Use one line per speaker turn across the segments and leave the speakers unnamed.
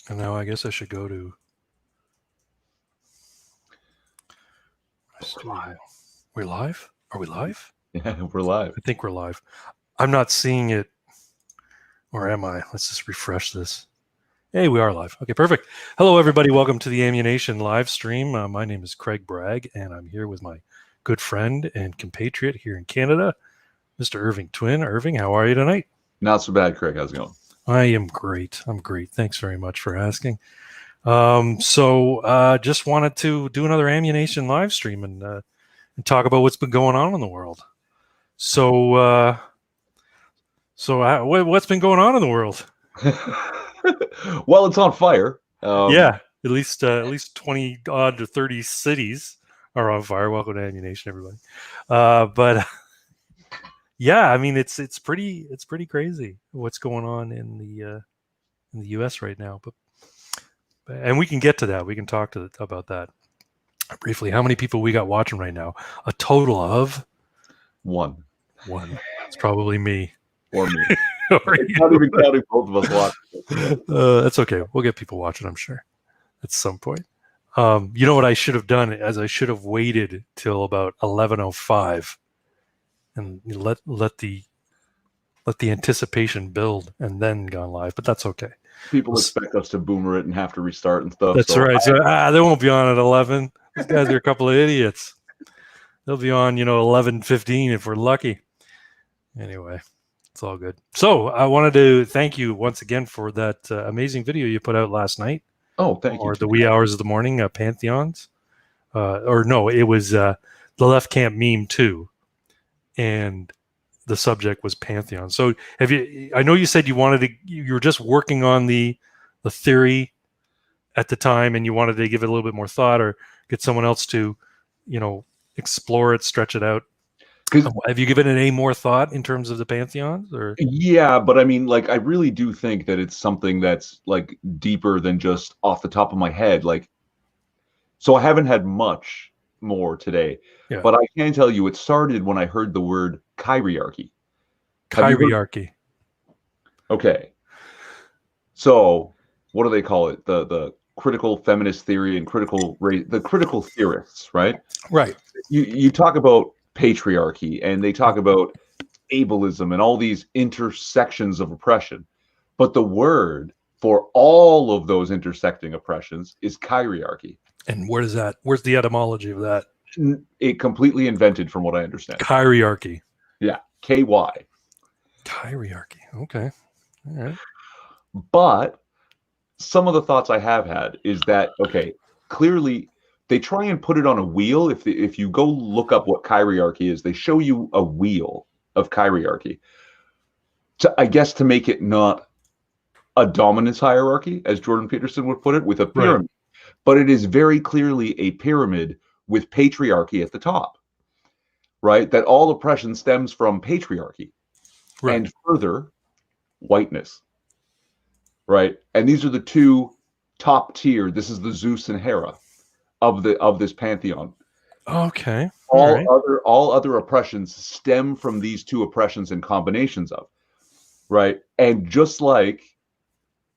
And now I guess I should go to
Live.
We're live? Are we live?
Yeah, we're live.
I think we're live. I'm not seeing it. Or am I? Let's just refresh this. Hey, we are live. Okay, perfect. Hello, everybody. Welcome to the Ammunation live stream. My name is Craig Bragg, and I'm here with my good friend and compatriot here in Canada, Mr. Irving Twin. Irving, how are you tonight?
Not so bad, Craig. How's it going?
I am great. I'm great. Thanks very much for asking. Just wanted to do another Ammunation live stream and talk about what's been going on in the world. What's been going on in the world?
Well, it's on fire.
Yeah, at least 20 odd to 30 cities are on fire. Welcome to Ammunation, everybody. Yeah, I mean it's pretty crazy what's going on in the U.S. right now. And we can get to that. We can talk about that briefly. How many people we got watching right now? A total of
one.
It's probably me.
Or me. It's not even counting both of us watching.
That's okay. We'll get people watching, I'm sure, at some point. You know what I should have done? I should have waited till about 11:05 and let the anticipation build and then gone live. But that's okay.
People expect us to boomer it and have to restart and stuff.
That's right. So they won't be on at 11. These guys are a couple of idiots. They'll be on, 11:15 if we're lucky. Anyway, it's all good. So I wanted to thank you once again for that amazing video you put out last night.
Oh, thank you.
Or the wee hours of the morning, Pantheons. It was the Left Camp Meme 2. And the subject was Pantheon. So I know you said you were just working on the theory at the time and you wanted to give it a little bit more thought or get someone else to, explore it, stretch it out. Have you given it any more thought in terms of the Pantheons? Or?
Yeah, but I mean, I really do think that it's something that's deeper than just off the top of my head. So I haven't had much more today, but I can tell you it started when I heard the word chiarchy.
Chiarchy.
Okay. So what do they call it? The critical feminist theory and the critical theorists, right?
Right.
You talk about patriarchy and they talk about ableism and all these intersections of oppression. But the word for all of those intersecting oppressions is chiarchy.
And where's the etymology of that?
It completely invented from what I understand.
Chiarchy.
Yeah. KY.
Chiarchy. Okay. All right.
But some of the thoughts I have had is that, okay, clearly they try and put it on a wheel. If you go look up what chiarchy is, they show you a wheel of chiarchy. I guess to make it not a dominance hierarchy, as Jordan Peterson would put it, with a pyramid. Right. But it is very clearly a pyramid with patriarchy at the top, right? That all oppression stems from patriarchy. Right. And further, whiteness, right? And these are the two top tier. This is the Zeus and Hera of this pantheon.
Okay.
All other oppressions stem from these two oppressions and combinations of, right? And just like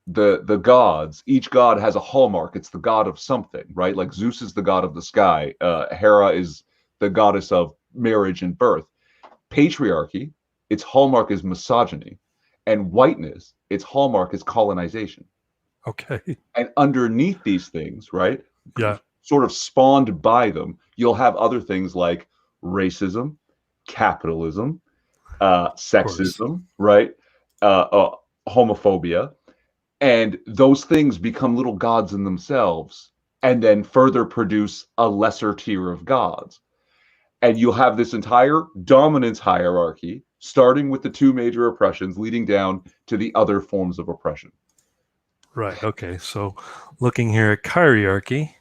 the gods, each god has a hallmark. It's the god of something, right? Like Zeus is the god of the sky. Hera is the goddess of marriage and birth. Patriarchy, its hallmark is misogyny. And whiteness, its hallmark is colonization.
Okay.
And underneath these things, right?
Yeah.
Sort of spawned by them, you'll have other things like racism, capitalism, sexism, right? Homophobia. And those things become little gods in themselves and then further produce a lesser tier of gods. And you'll have this entire dominance hierarchy, starting with the two major oppressions, leading down to the other forms of oppression.
Right. Okay. So looking here at chiarchy,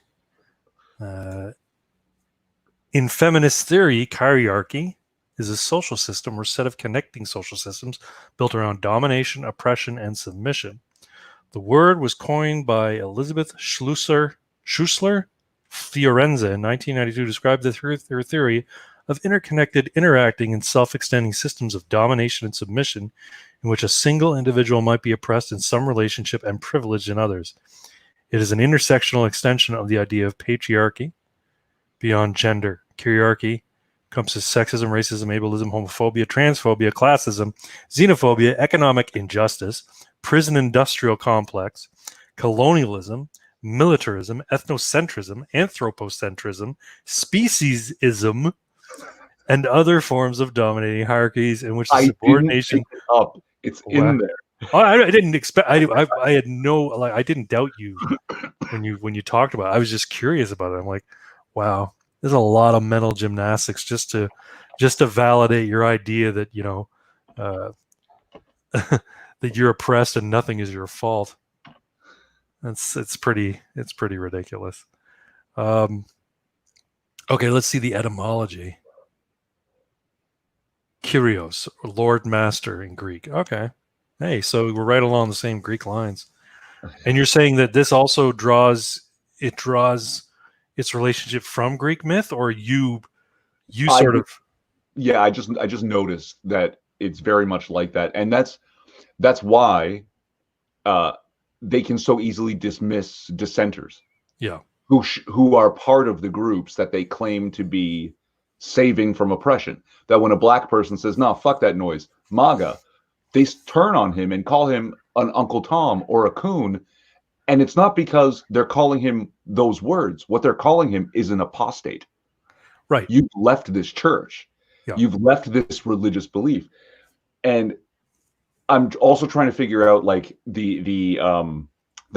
in feminist theory, chiarchy is a social system or set of connecting social systems built around domination, oppression, and submission. The word was coined by Elizabeth Schusler Fiorenza in 1992 to describe her theory of interconnected, interacting, and self-extending systems of domination and submission in which a single individual might be oppressed in some relationship and privileged in others. It is an intersectional extension of the idea of patriarchy beyond gender. Kyriarchy encompasses sexism, racism, ableism, homophobia, transphobia, classism, xenophobia, economic injustice, prison industrial complex, colonialism, militarism, ethnocentrism, anthropocentrism, speciesism, and other forms of dominating hierarchies in which the subordination.
Didn't pick it up. It's in there.
I didn't expect. I had no, like, I didn't doubt you when you talked about it. I was just curious about it. I'm like, wow, there's a lot of mental gymnastics just to validate your idea that that you're oppressed and nothing is your fault. It's pretty ridiculous. Okay, let's see the etymology. Kyrios, Lord Master in Greek. Okay. Hey, so we're right along the same Greek lines. And you're saying that this also draws its relationship from Greek myth, or you sort of.
Yeah, I just noticed that it's very much like that. And that's why they can so easily dismiss dissenters.
Yeah.
Who are part of the groups that they claim to be saving from oppression. That when a black person says, "No, fuck that noise, MAGA," they turn on him and call him an Uncle Tom or a coon. And it's not because they're calling him those words. What they're calling him is an apostate.
Right.
You've left this church.
Yeah.
You've left this religious belief. And I'm also trying to figure out like the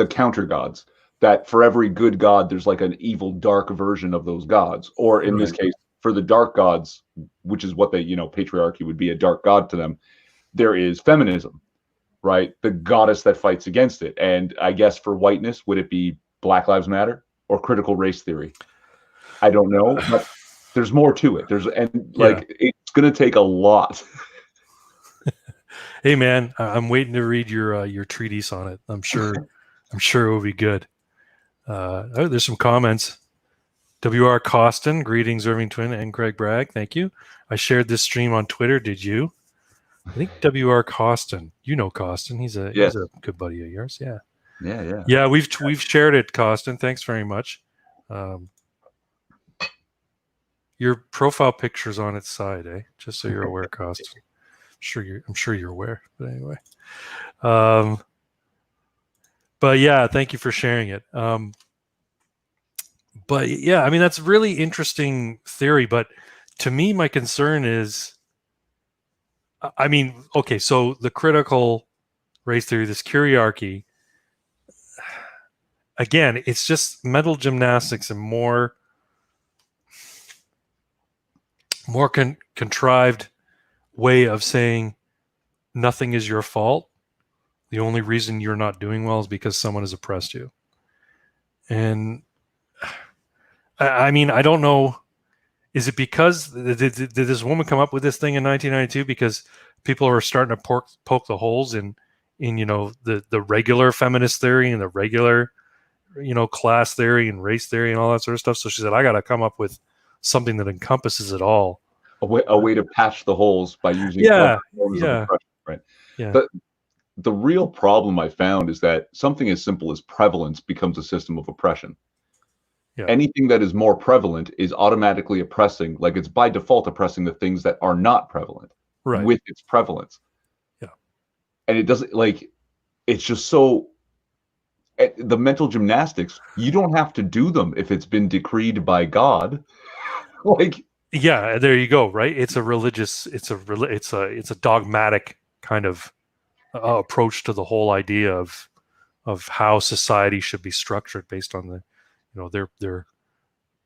counter gods, that for every good god, there's like an evil, dark version of those gods. Or in this case, for the dark gods, which is what they, patriarchy would be a dark god to them, there is feminism, right? The goddess that fights against it. And I guess for whiteness, would it be Black Lives Matter or critical race theory? I don't know, but there's more to it. It's going to take a lot.
Hey man, I'm waiting to read your treatise on it. I'm sure it will be good. There's some comments. W.R. Costin, greetings, Irving Twin and Craig Bragg. Thank you. I shared this stream on Twitter. Did you? I think W.R. Costin. You know Costin. He's a good buddy of yours. Yeah. Yeah. We've shared it, Costin. Thanks very much. Your profile picture's on its side, eh? Just so you're aware, Costin. I'm sure you're aware. But anyway. But yeah, thank you for sharing it. But yeah, I mean, that's really interesting theory. But to me, my concern is, I mean, okay, so the critical race theory, this kyriarchy, again, it's just mental gymnastics and more contrived way of saying nothing is your fault. The only reason you're not doing well is because someone has oppressed you. And I mean, I don't know. Is it because did this woman come up with this thing in 1992 because people are starting to poke the holes in the regular feminist theory and the regular class theory and race theory and all that sort of stuff? So she said, I got to come up with something that encompasses it all.
A way to patch the holes by using forms of oppression, right?
Yeah.
The real problem I found is that something as simple as prevalence becomes a system of oppression. Yeah. Anything that is more prevalent is automatically oppressing, like it's by default oppressing the things that are not prevalent with its prevalence.
Yeah.
And it doesn't, like, it's just so, the mental gymnastics, you don't have to do them if it's been decreed by God. Like,
yeah, there you go, right? It's a dogmatic kind of approach to the whole idea of how society should be structured based on their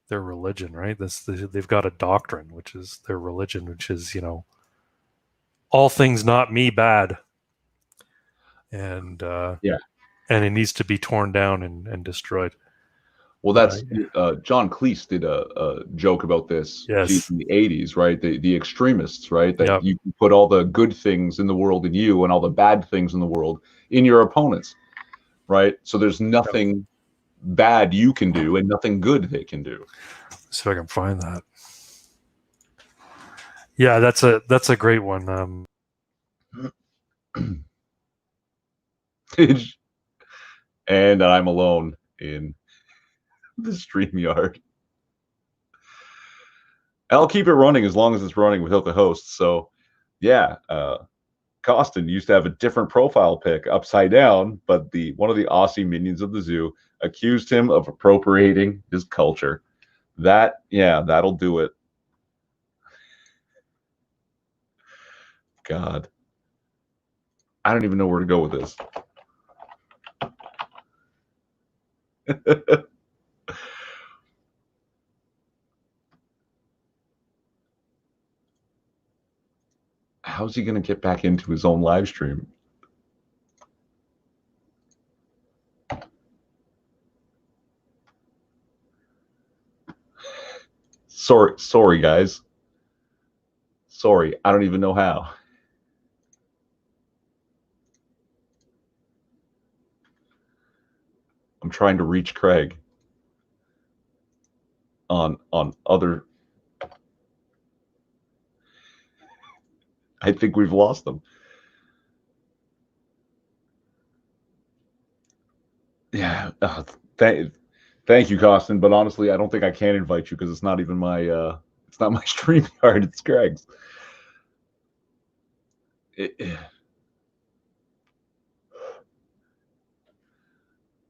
religion, right? They've got a doctrine, which is their religion, which is all things not me bad, and and it needs to be torn down and destroyed.
Well, that's John Cleese did a joke about this in the 80s, right? The extremists, right? That you can put all the good things in the world in you and all the bad things in the world in your opponents, right? So there's nothing bad you can do and nothing good they can do.
See if I can find that. Yeah, that's a great one.
And I'm alone in the StreamYard. I'll keep it running as long as it's running without the host. So, yeah, Costin used to have a different profile pic upside down, but one of the Aussie minions of the zoo accused him of appropriating his culture. That'll do it. God. I don't even know where to go with this. How's he going to get back into his own live stream? Sorry, guys. Sorry, I don't even know how. I'm trying to reach Craig on other. I think we've lost them. Yeah. Thank you, Costin. But honestly, I don't think I can invite you because it's not even my it's not my StreamYard. It's Craig's.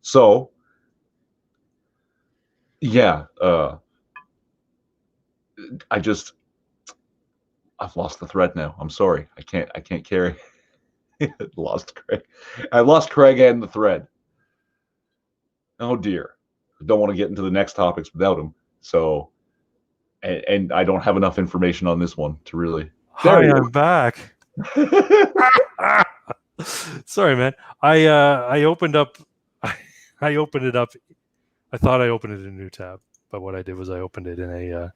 So yeah, I've lost the thread now. I'm sorry. I can't carry. Lost Craig. I lost Craig and the thread. Oh dear. I don't want to get into the next topics without him. So, and I don't have enough information on this one to really.
Hi, I'm back. Sorry, man. I opened up. I opened it up. I thought I opened it in a new tab, but what I did was I opened it in a.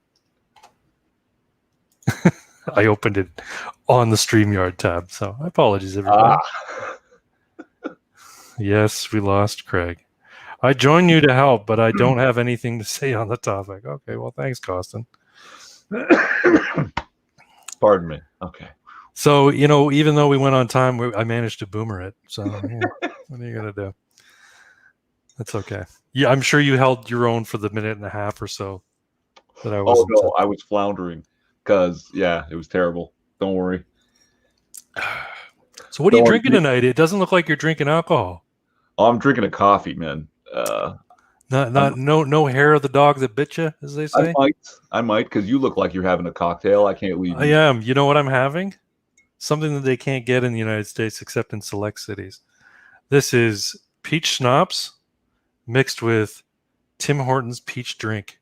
I opened it on the StreamYard tab. So apologies, everybody. Yes, we lost Craig. I join you to help, but I don't have anything to say on the topic. Okay, well, thanks, Costin.
Pardon me. Okay.
So, even though we went on time, I managed to boomer it. So, what are you going to do? That's okay. Yeah, I'm sure you held your own for the minute and a half or so that I was.
Oh, no, I was floundering because, it was terrible. Don't worry.
So, what are you drinking tonight? It doesn't look like you're drinking alcohol.
Oh, I'm drinking a coffee, man.
No hair of the dog that bit you, as they say.
I might, because you look like you're having a cocktail. I can't leave.
I am. You know what I'm having? Something that they can't get in the United States except in select cities. This is peach schnapps mixed with Tim Hortons peach drink.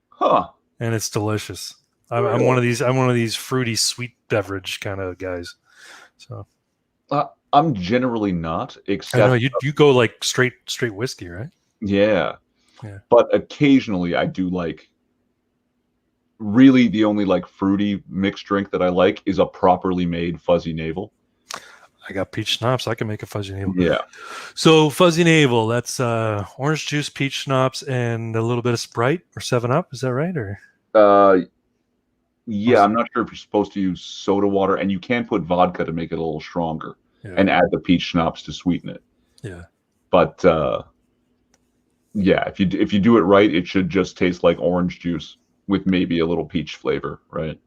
Huh.
And it's delicious. I'm one of these fruity sweet beverage kind of guys. So
I'm generally not, except
I know you go like straight whiskey, right?
Yeah. But occasionally I do like. Really, the only like fruity mixed drink that I like is a properly made fuzzy navel.
I got peach schnapps. I can make a fuzzy navel.
Yeah.
So fuzzy navel, that's orange juice, peach schnapps, and a little bit of Sprite or 7-Up. Is that right? Or
yeah, I'm not sure if you're supposed to use soda water, and you can put vodka to make it a little stronger and add the peach schnapps to sweeten it.
Yeah.
But if you do it right, it should just taste like orange juice with maybe a little peach flavor, right?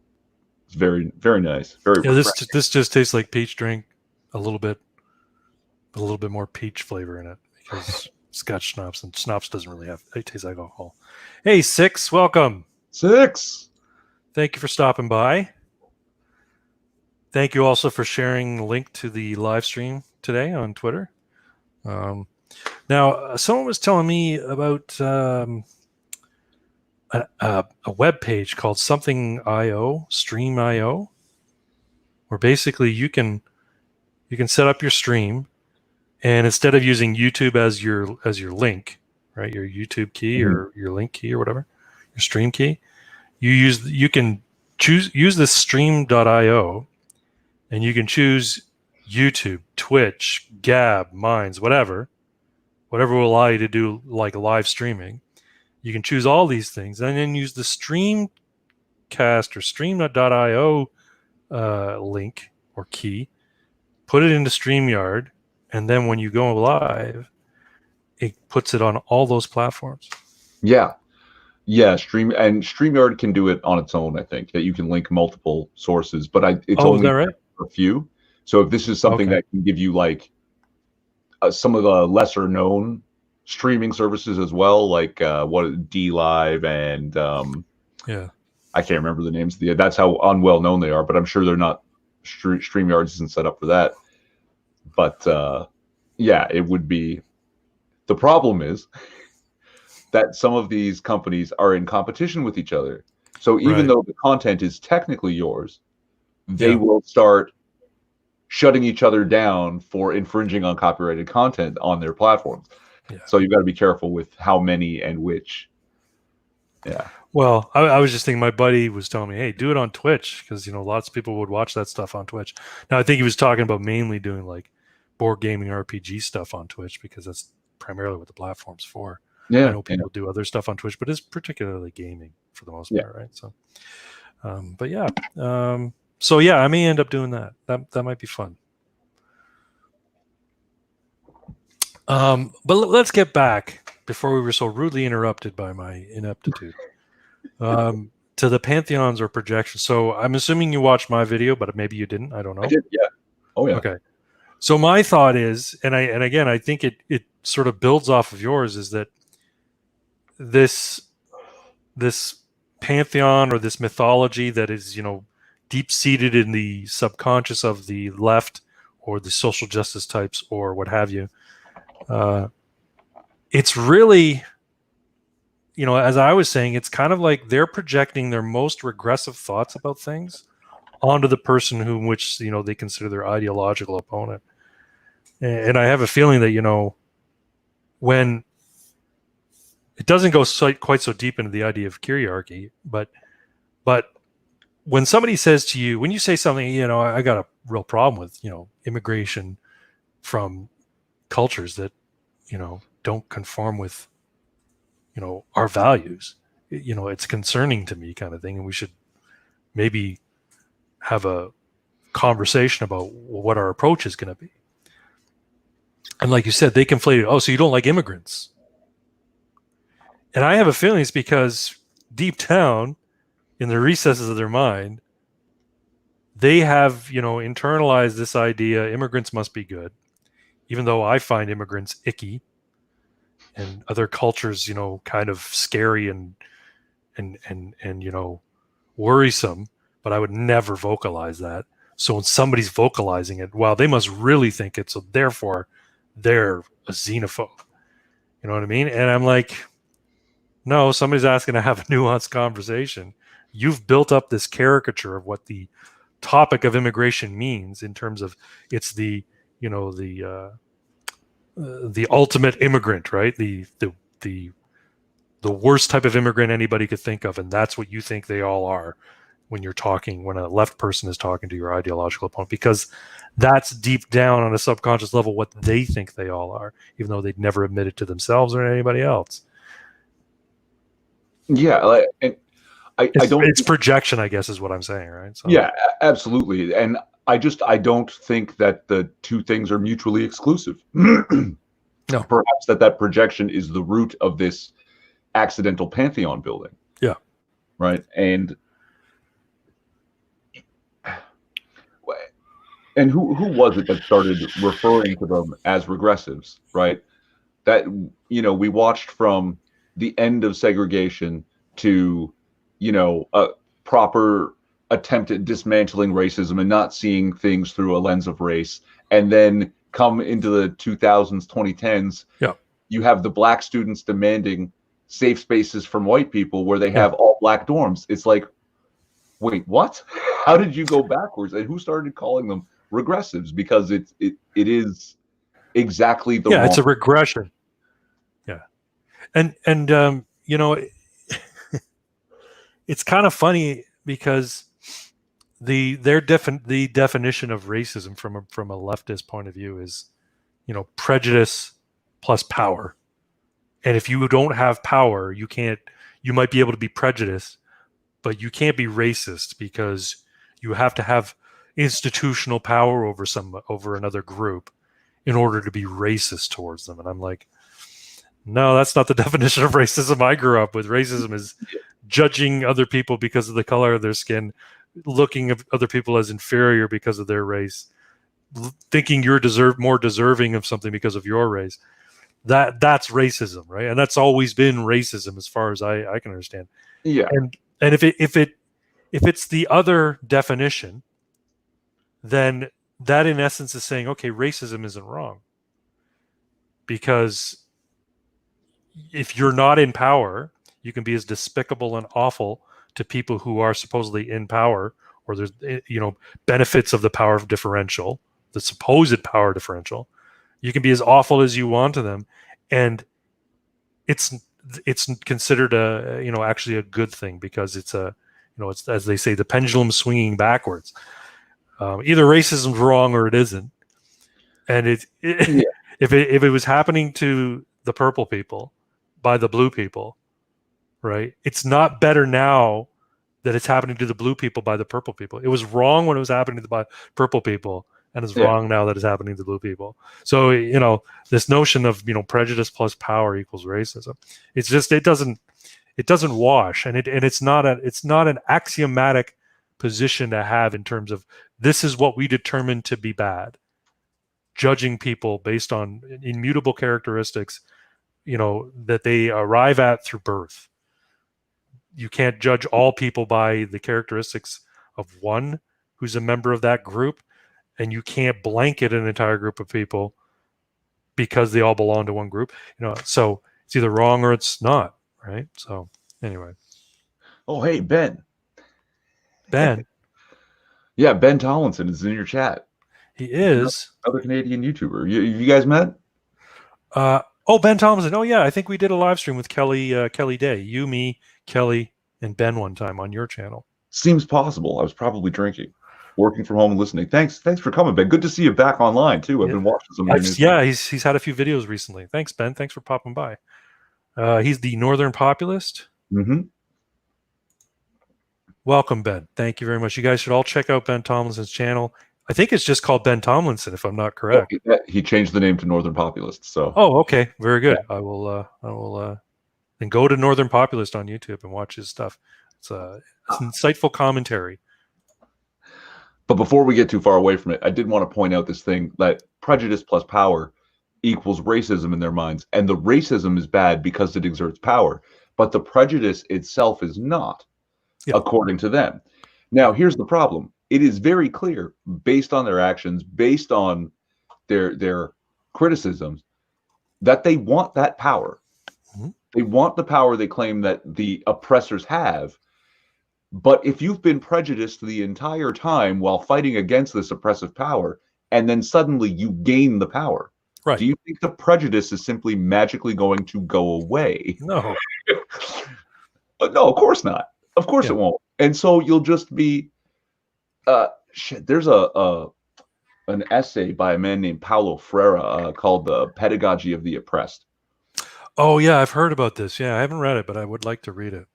It's very, very nice. Very.
Yeah, this just tastes like peach drink, a little bit more peach flavor in it because it's got schnapps, and schnapps doesn't really taste like alcohol. Hey, Six, welcome.
Six.
Thank you for stopping by. Thank you also for sharing the link to the live stream today on Twitter. Now, someone was telling me about a web page called something.io, Stream.io, where basically you can set up your stream, and instead of using YouTube as your link, right, your YouTube key or your link key or whatever, your stream key, you can use this Stream.io, and you can choose YouTube, Twitch, Gab, Minds, whatever will allow you to do like live streaming. You can choose all these things and then use the Streamcast or Stream.io link or key put it into StreamYard, and then when you go live, it puts it on all those platforms.
Yeah. Yeah, StreamYard can do it on its own. I think that you can link multiple sources, but it's
Oh, is
only
that right?
a few. So if this is something
Okay.
that can give you like some of the lesser known streaming services as well, like what D Live and
Yeah.
I can't remember the names. That's how unwell known they are, but I'm sure they're not. StreamYard isn't set up for that. But yeah, it would be. The problem is that some of these companies are in competition with each other. So even
Right.
though the content is technically yours, they
Yeah.
will start shutting each other down for infringing on copyrighted content on their platforms.
Yeah.
So you've got to be careful with how many and which. Yeah.
Well, I was just thinking, my buddy was telling me, hey, do it on Twitch, because, lots of people would watch that stuff on Twitch. Now, I think he was talking about mainly doing like board gaming RPG stuff on Twitch, because that's primarily what the platform's for.
Yeah.
I know people do other stuff on Twitch, but it's particularly gaming for the most part, right? So, but yeah. So yeah, I may end up doing that. That might be fun. But let's get back, before we were so rudely interrupted by my ineptitude, to the pantheons or projections. So I'm assuming you watched my video, but maybe you didn't. I don't know.
I did, yeah. Oh yeah.
Okay. So my thought is, and again, I think it sort of builds off of yours, is that this pantheon, or this mythology that is, deep seated in the subconscious of the left, or the social justice types, or what have you, it's really, as I was saying, it's kind of like they're projecting their most regressive thoughts about things onto the person which they consider their ideological opponent. And I have a feeling that, when it doesn't go quite so deep into the idea of kyriarchy, but when somebody says to you, when you say something, I got a real problem with, immigration from cultures that, don't conform with, our values, it's concerning to me, kind of thing. And we should maybe have a conversation about what our approach is going to be. And like you said, they conflated, oh, so you don't like immigrants. And I have a feeling it's because deep down in the recesses of their mind, they have, internalized this idea, immigrants must be good, even though I find immigrants icky and other cultures, kind of scary and worrisome, but I would never vocalize that. So when somebody's vocalizing it, well, they must really think it, so therefore they're a xenophobe. You know what I mean? And I'm like, no, somebody's asking to have a nuanced conversation. You've built up this caricature of what the topic of immigration means, in terms of it's the ultimate immigrant, right? The worst type of immigrant anybody could think of, and that's what you think they all are when a left person is talking to your ideological opponent, because that's deep down on a subconscious level what they think they all are, even though they'd never admit it to themselves or anybody else.
Yeah, and I don't.
It's projection, I guess, is what I'm saying, right? So.
Yeah, absolutely. And I don't think that the two things are mutually exclusive.
No.
Perhaps that projection is the root of this accidental pantheon building.
Yeah.
Right. And who was it that started referring to them as regressives, right? That, we watched from the end of segregation to, a proper attempt at dismantling racism and not seeing things through a lens of race. And then come into the 2000s, 2010s, you have the black students demanding safe spaces from white people where they have all black dorms. It's like, wait, what? How did you go backwards? And who started calling them regressives? Because it is exactly the wrong.
It's a regression. Yeah. And it's kind of funny, because the definition of racism from a leftist point of view is, prejudice plus power. And if you don't have power, you might be able to be prejudiced, but you can't be racist, because you have to have institutional power over another group in order to be racist towards them. And I'm like, no, that's not the definition of racism I grew up with. Racism is judging other people because of the color of their skin, looking at other people as inferior because of their race, thinking you're more deserving of something because of your race. That's racism, right? And that's always been racism as far as I can understand.
Yeah.
And if it's the other definition, then that in essence is saying, okay, racism isn't wrong. Because if you're not in power, you can be as despicable and awful to people who are supposedly in power, or there's benefits of the power differential, the supposed power differential. You can be as awful as you want to them, and it's considered actually a good thing, because it's it's, as they say, the pendulum swinging backwards. Either racism's wrong or it isn't, and
Yeah.
if it was happening to the purple people by the blue people, right? It's not better now that it's happening to the blue people by the purple people. It was wrong when it was happening to the purple people, and it's wrong now that it's happening to the blue people. So this notion of prejudice plus power equals racism, it's just it doesn't wash, and it's not an axiomatic position to have in terms of this is what we determine to be bad, judging people based on immutable characteristics that they arrive at through birth. You can't judge all people by the characteristics of one who's a member of that group, and you can't blanket an entire group of people because they all belong to one group. So it's either wrong or it's not, right? So anyway.
Oh, hey, Ben.
Yeah,
Ben Tomlinson is in your chat.
He is.
Another Canadian YouTuber. You guys met?
Ben Tomlinson. Oh yeah, I think we did a live stream with Kelly Day. You, me, Kelly, and Ben one time on your channel.
Seems possible. I was probably drinking, working from home and listening. Thanks for coming, Ben. Good to see you back online too. I've been watching some of your
news. He's had a few videos recently. Thanks, Ben. Thanks for popping by. He's the Northern Populist.
Mm-hmm.
Welcome, Ben. Thank you very much. You guys should all check out Ben Tomlinson's channel. I think it's just called Ben Tomlinson, if I'm not correct.
He changed the name to Northern Populist. So.
Oh, okay. Very good. Yeah. I will then go to Northern Populist on YouTube and watch his stuff. It's insightful commentary.
But before we get too far away from it, I did want to point out this thing that prejudice plus power equals racism in their minds. And the racism is bad because it exerts power, but the prejudice itself is not, according to them. Now, here's the problem. It is very clear, based on their actions, based on their criticisms, that they want that power. Mm-hmm. They want the power they claim that the oppressors have. But if you've been prejudiced the entire time while fighting against this oppressive power, and then suddenly you gain the power,
right?
Do you think the prejudice is simply magically going to go away?
No.
No, of course not. Of course it won't. And so you'll just be there's an essay by a man named Paulo Freire called The Pedagogy of the Oppressed.
Oh yeah, I've heard about this. Yeah, I haven't read it, but I would like to read it.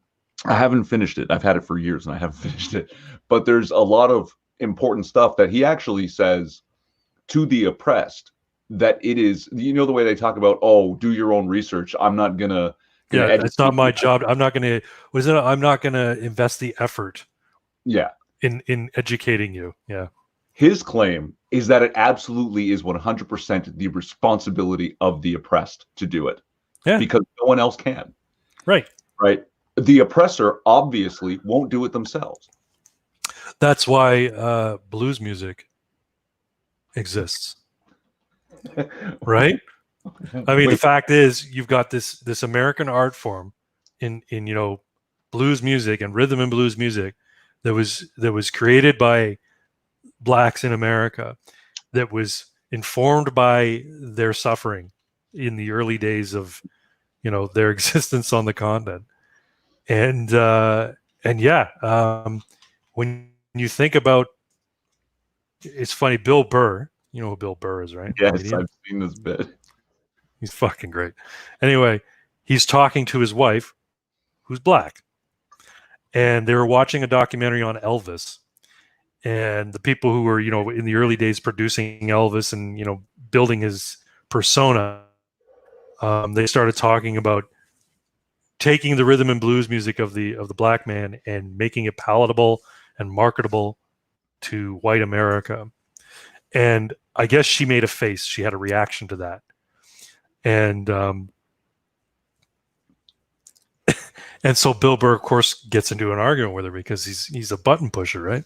I haven't finished it. I've had it for years and I haven't finished it. But there's a lot of important stuff that he actually says to the oppressed, that it is, the way they talk about, oh, do your own research. I'm not gonna
it's not my job. I'm not gonna invest the effort in educating you. Yeah.
His claim is that it absolutely is 100% the responsibility of the oppressed to do it. Yeah. Because no one else can.
Right.
Right. The oppressor obviously won't do it themselves.
That's why blues music exists. Right? I mean, the fact is, you've got this American art form in blues music and rhythm and blues music that was created by blacks in America, that was informed by their suffering in the early days of their existence on the continent. And when you think about, it's funny, Bill Burr, you know who Bill Burr is, right?
Yes, I've seen this bit.
He's fucking great. Anyway, he's talking to his wife, who's black, and they were watching a documentary on Elvis, and the people who were, in the early days producing Elvis and, building his persona, they started talking about taking the rhythm and blues music of the black man and making it palatable and marketable to white America. And I guess she made a face. She had a reaction to that. And and so Bill Burr, of course, gets into an argument with her because he's a button pusher, right?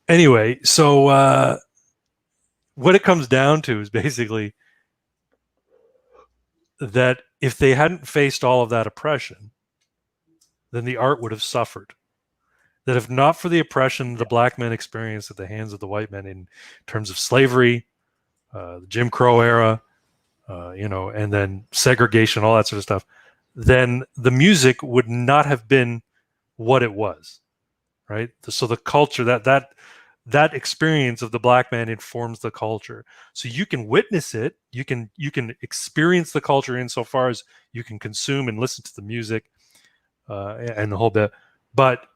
Anyway, so what it comes down to is basically that if they hadn't faced all of that oppression, then the art would have suffered. That if not for the oppression the black men experienced at the hands of the white men in terms of slavery, the Jim Crow era, and then segregation, all that sort of stuff, then the music would not have been what it was, right? So the culture, that experience of the black man informs the culture. So you can witness it, you can experience the culture insofar as you can consume and listen to the music and the whole bit. But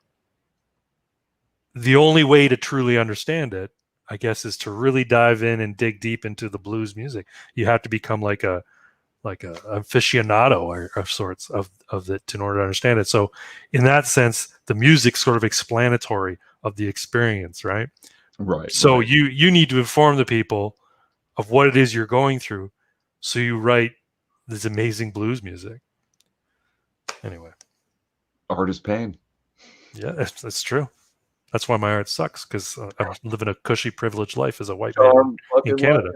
the only way to truly understand it, I guess, is to really dive in and dig deep into the blues music. You have to become like a aficionado or of sorts of it in order to understand it. So in that sense, the music's sort of explanatory of the experience, right?
Right.
So
right.
you need to inform the people of what it is you're going through. So you write this amazing blues music. Anyway.
Art is pain.
Yeah, that's true. That's why my art sucks, because I'm living a cushy, privileged life as a white man in Canada.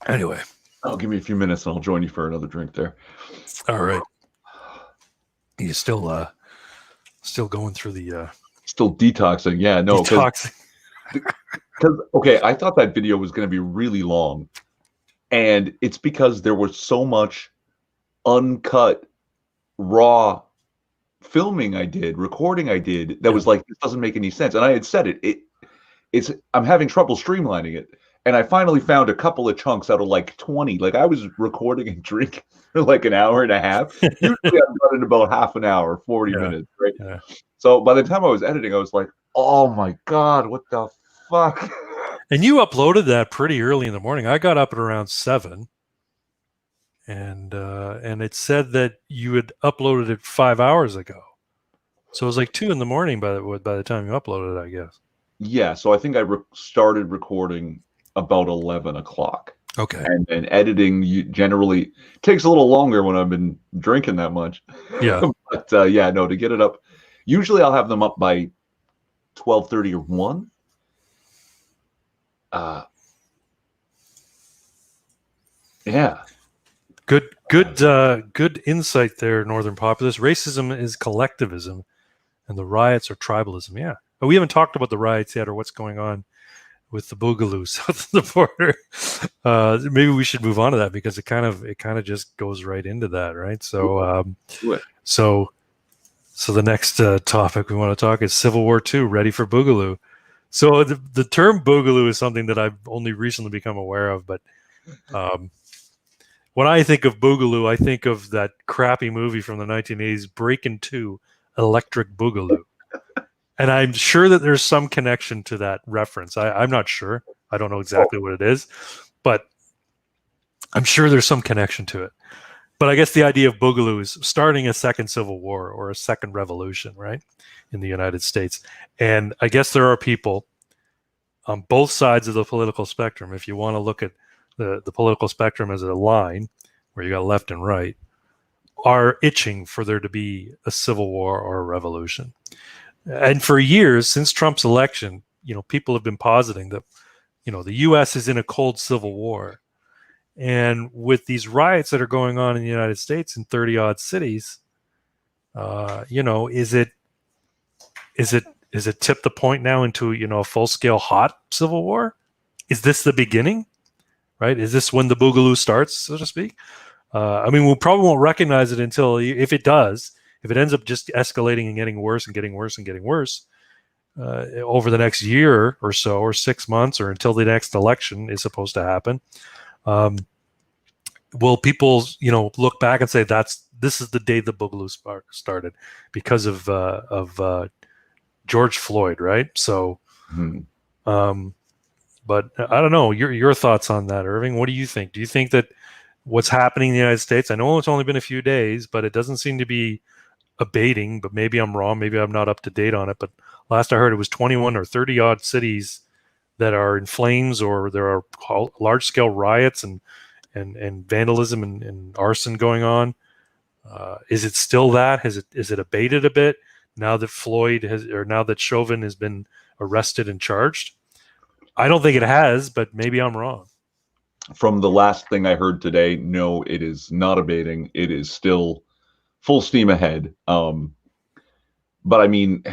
Anyway.
I'll give me a few minutes and I'll join you for another drink there.
All right. You still going through the
still detoxing. Yeah, no.
Detoxing.
Because okay, I thought that video was going to be really long, and it's because there was so much uncut, raw recording I did that was like, this doesn't make any sense. And I had said it's I'm having trouble streamlining it. And I finally found a couple of chunks out of like 20. Like I was recording and drinking for like an hour and a half. Usually I'm done in about half an hour, 40 minutes, right? Yeah. So by the time I was editing, I was like, oh my God, what the fuck?
And you uploaded that pretty early in the morning. I got up at around 7. And it said that you had uploaded it 5 hours ago. So it was like 2 in the morning by the time you uploaded it, I guess.
Yeah, so I think I started recording about 11 o'clock.
Okay.
And then editing generally takes a little longer when I've been drinking that much.
Yeah.
But to get it up, usually I'll have them up by 12:30 or 1. Yeah.
Good insight there, Northern Populist. Racism is collectivism, and the riots are tribalism. Yeah. But we haven't talked about the riots yet or what's going on with the Boogaloo south of the border. Maybe we should move on to that because it kind of just goes right into that, right? So so the next topic we want to talk is Civil War II, ready for Boogaloo. So the term Boogaloo is something that I've only recently become aware of, but when I think of Boogaloo, I think of that crappy movie from the 1980s, Breakin' 2, Electric Boogaloo. And I'm sure that there's some connection to that reference. I'm not sure. I don't know exactly what it is, but I'm sure there's some connection to it. But I guess the idea of Boogaloo is starting a second civil war or a second revolution, right, in the United States. And I guess there are people on both sides of the political spectrum, if you want to look at the political spectrum as a line where you got left and right, are itching for there to be a civil war or a revolution. And for years, since Trump's election, people have been positing that, the U.S. is in a cold civil war. And with these riots that are going on in the United States in 30-odd cities, is it tipped the point now into, a full-scale hot civil war? Is this the beginning? Right? Is this when the Boogaloo starts, so to speak? We probably won't recognize it until, if it ends up just escalating and getting worse and getting worse and getting worse over the next year or so, or 6 months, or until the next election is supposed to happen, will people, look back and say this is the day the Boogaloo started because of George Floyd, right? So, um, but I don't know your thoughts on that, Irving. What do you think? Do you think that what's happening in the United States? I know it's only been a few days, but it doesn't seem to be abating. But maybe I'm wrong. Maybe I'm not up to date on it. But last I heard, it was 21 or 30 odd cities that are in flames, or there are large scale riots and vandalism and arson going on. Is it still that? Is it abated a bit now that now that Chauvin has been arrested and charged? I don't think it has, but maybe I'm wrong.
From the last thing I heard today, no, it is not abating. It is still full steam ahead. But I mean,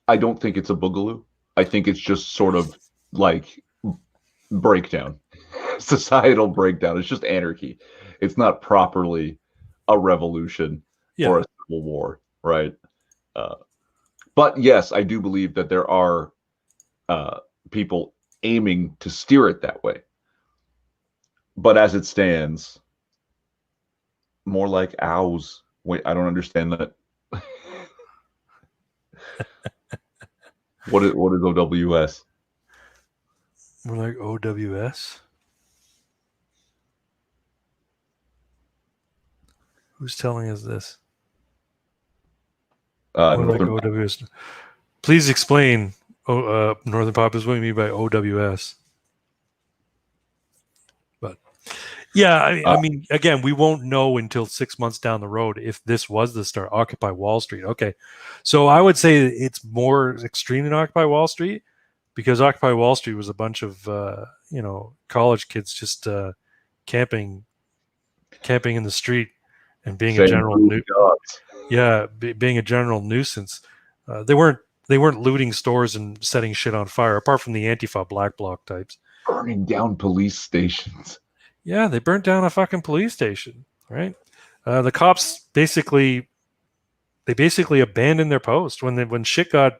I don't think it's a boogaloo. I think it's just sort of like breakdown, societal breakdown. It's just anarchy. It's not properly a revolution or a civil war, right? But yes, I do believe that there are people aiming to steer it that way. But as it stands, more like ows. Wait, I don't understand that. What is OWS?
More like OWS? Who's telling us this? More like OWS. Please explain, Northern Populace, what you mean by OWS. But yeah, I mean, again, we won't know until 6 months down the road if this was the start. Occupy Wall Street. Okay, so I would say it's more extreme than Occupy Wall Street, because Occupy Wall Street was a bunch of college kids just camping in the street and being a general being a general nuisance. They weren't looting stores and setting shit on fire, apart from the Antifa Black Bloc types.
Burning down police stations.
Yeah, they burnt down a fucking police station, right? The cops basically abandoned their post when shit got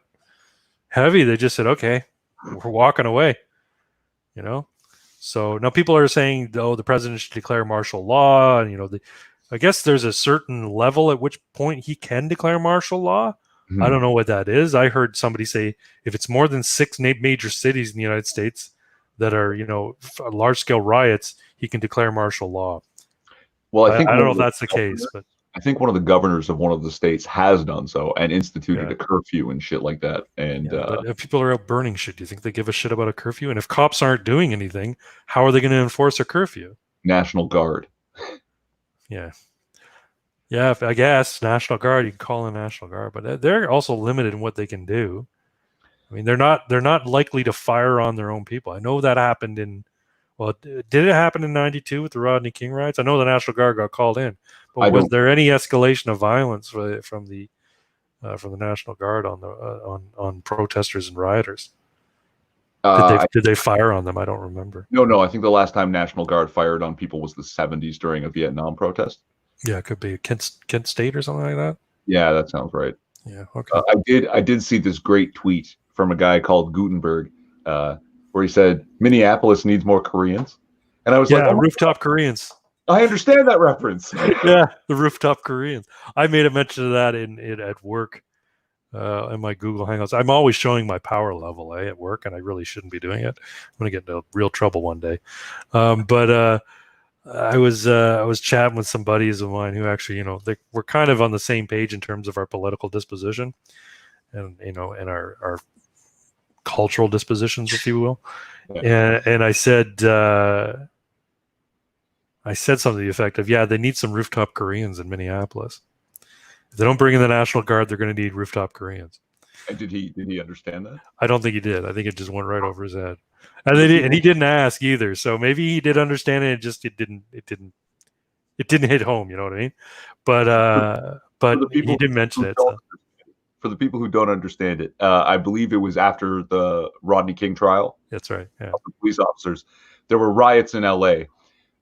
heavy. They just said, "Okay, we're walking away," So now people are saying, "Oh, the president should declare martial law," and I guess there's a certain level at which point he can declare martial law. I don't know what that is. I heard somebody say if it's more than 6 major cities in the United States that are, large-scale riots, he can declare martial law. Well, I don't know if that's the case, but
I think one of the governors of one of the states has done so and instituted a curfew and shit like that. And
but if people are out burning shit, do you think they give a shit about a curfew? And if cops aren't doing anything, how are they going to enforce a curfew?
National Guard.
Yeah, I guess National Guard. You can call in National Guard, but they're also limited in what they can do. I mean, they're not likely to fire on their own people. I know that happened did it happen in '92 with the Rodney King riots? I know the National Guard got called in, but was there any escalation of violence from the National Guard on protesters and rioters? Did they fire on them? I don't remember.
No. I think the last time National Guard fired on people was the '70s during a Vietnam protest.
Yeah, it could be Kent State or something like that.
Yeah, that sounds right.
Yeah, okay.
I did see this great tweet from a guy called Gutenberg, where he said Minneapolis needs more Koreans, and I was like,
rooftop Koreans.
I understand that reference.
Yeah, the rooftop Koreans. I made a mention of that at work, in my Google Hangouts. I'm always showing my power level at work, and I really shouldn't be doing it. I'm going to get into real trouble one day. But I was chatting with some buddies of mine who actually, we're kind of on the same page in terms of our political disposition, and and our cultural dispositions, if you will. Yeah. And I said something to the effect of, they need some rooftop Koreans in Minneapolis. If they don't bring in the National Guard, they're going to need rooftop Koreans.
And did he understand that?
I don't think he did. I think it just went right over his head. And he didn't ask either. So maybe he did understand it. It didn't hit home. You know what I mean? But he did mention it. So.
For the people who don't understand it, I believe it was after the Rodney King trial.
That's right. Yeah.
The police officers. There were riots in L.A.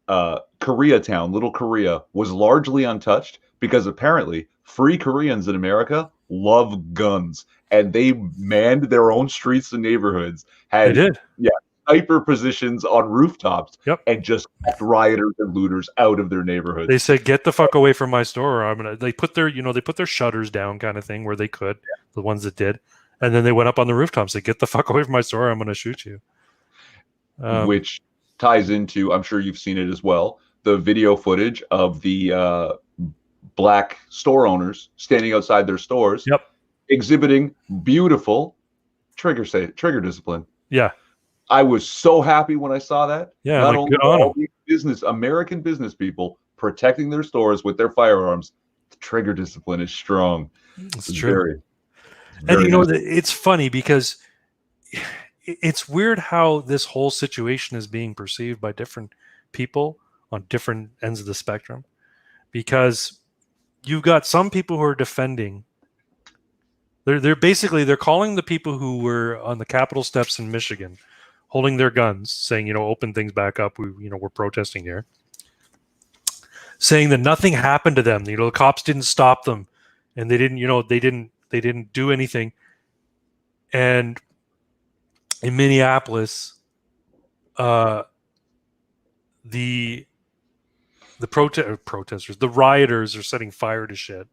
Koreatown, Little Korea, was largely untouched because apparently free Koreans in America love guns, and they manned their own streets and neighborhoods.
They did.
Yeah. sniper positions on rooftops
Yep.
and just kept rioters and looters out of their
They
neighborhoods.
said, "Get the fuck away from my store, or I'm gonna." They put their, they put their shutters down, kind of thing, where they could, the ones that did, and then they went up on the rooftops. Said, "Get the fuck away from my store, or I'm gonna shoot you."
Which ties into, I'm sure you've seen it as well, the video footage of the black store owners standing outside their stores,
Yep.
exhibiting beautiful trigger discipline.
Yeah.
I was so happy when I saw that.
Yeah.
Not
Like,
only
good
are
on
all
them.
these American business people protecting their stores with their firearms, the trigger discipline is strong.
It's
It's
true. And
very nice.
it's funny because it's weird how this whole situation is being perceived by different people on different ends of the spectrum, because you've got some people who are defending. They're basically, they're calling the people who were on the Capitol steps in Michigan, holding their guns, saying, open things back up. We're protesting here, saying that nothing happened to them. The cops didn't stop them, and they didn't do anything. And in Minneapolis, the protesters, the rioters, are setting fire to shit,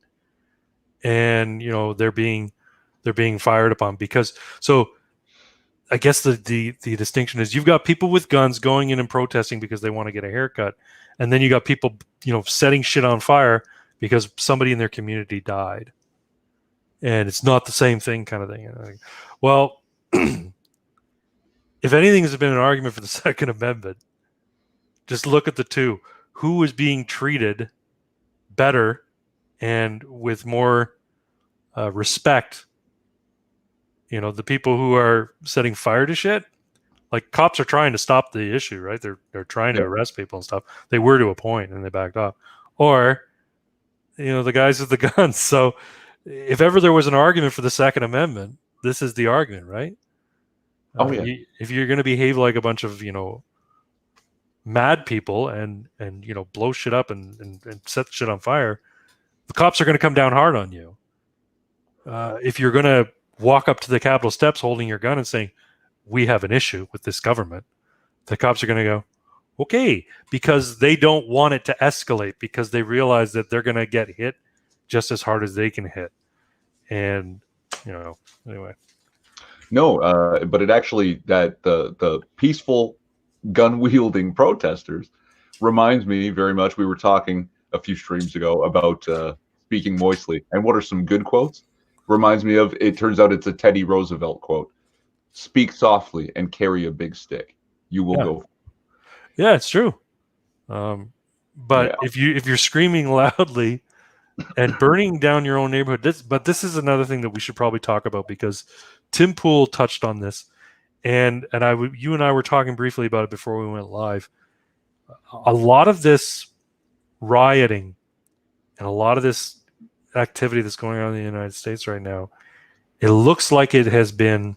and they're being fired upon because. So I guess the distinction is, you've got people with guns going in and protesting because they want to get a haircut, and then you got people setting shit on fire because somebody in their community died, and it's not the same thing, kind of thing. Well, if anything has been an argument for the Second Amendment, just look at the two. Who is being treated better and with more respect? The people who are setting fire to shit, like, cops are trying to stop the issue, right? They're trying to arrest people and stuff. They were to a point and they backed off. Or, the guys with the guns. So if ever there was an argument for the Second Amendment, this is the argument, right?
Oh yeah.
If you're going to behave like a bunch of, mad people and blow shit up and set shit on fire, the cops are going to come down hard on you. If you're going to walk up to the Capitol steps holding your gun and saying, "We have an issue with this government," the cops are going to go, "Okay," because they don't want it to escalate, because they realize that they're going to get hit just as hard as they can hit. And anyway.
No, but it actually, that the peaceful gun wielding protesters reminds me very much. We were talking a few streams ago about speaking moistly, and what are some good quotes? Reminds me of, it turns out it's a Teddy Roosevelt quote: "Speak softly and carry a big stick. You will go."
Yeah, it's true. But if you're screaming loudly and burning down your own neighborhood, this is another thing that we should probably talk about, because Tim Pool touched on this, and you and I were talking briefly about it before we went live. A lot of this rioting and a lot of this activity that's going on in the United States right now, it looks like it has been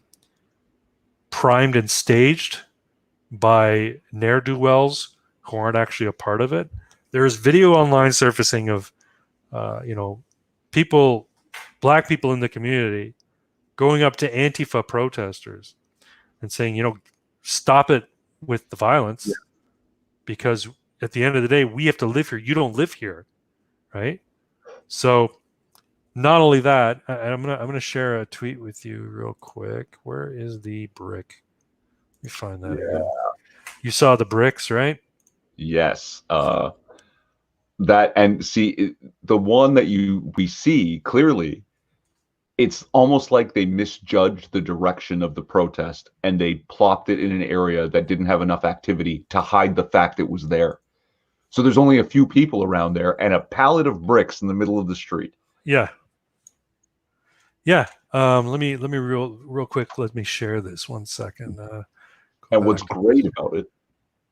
primed and staged by ne'er-do-wells who aren't actually a part of it. There is video online surfacing of, people, black people in the community, going up to Antifa protesters and saying, stop it with the violence, because at the end of the day, we have to live here. You don't live here, right? So, not only that, I'm gonna share a tweet with you real quick. Where is the brick? Let me find that again. You saw the bricks, right?
Yes. That, and see, the one that we see clearly, it's almost like they misjudged the direction of the protest and they plopped it in an area that didn't have enough activity to hide the fact it was there. So there's only a few people around there and a pallet of bricks in the middle of the street.
Yeah. Let me real quick. Let me share this 1 second.
And what's great about it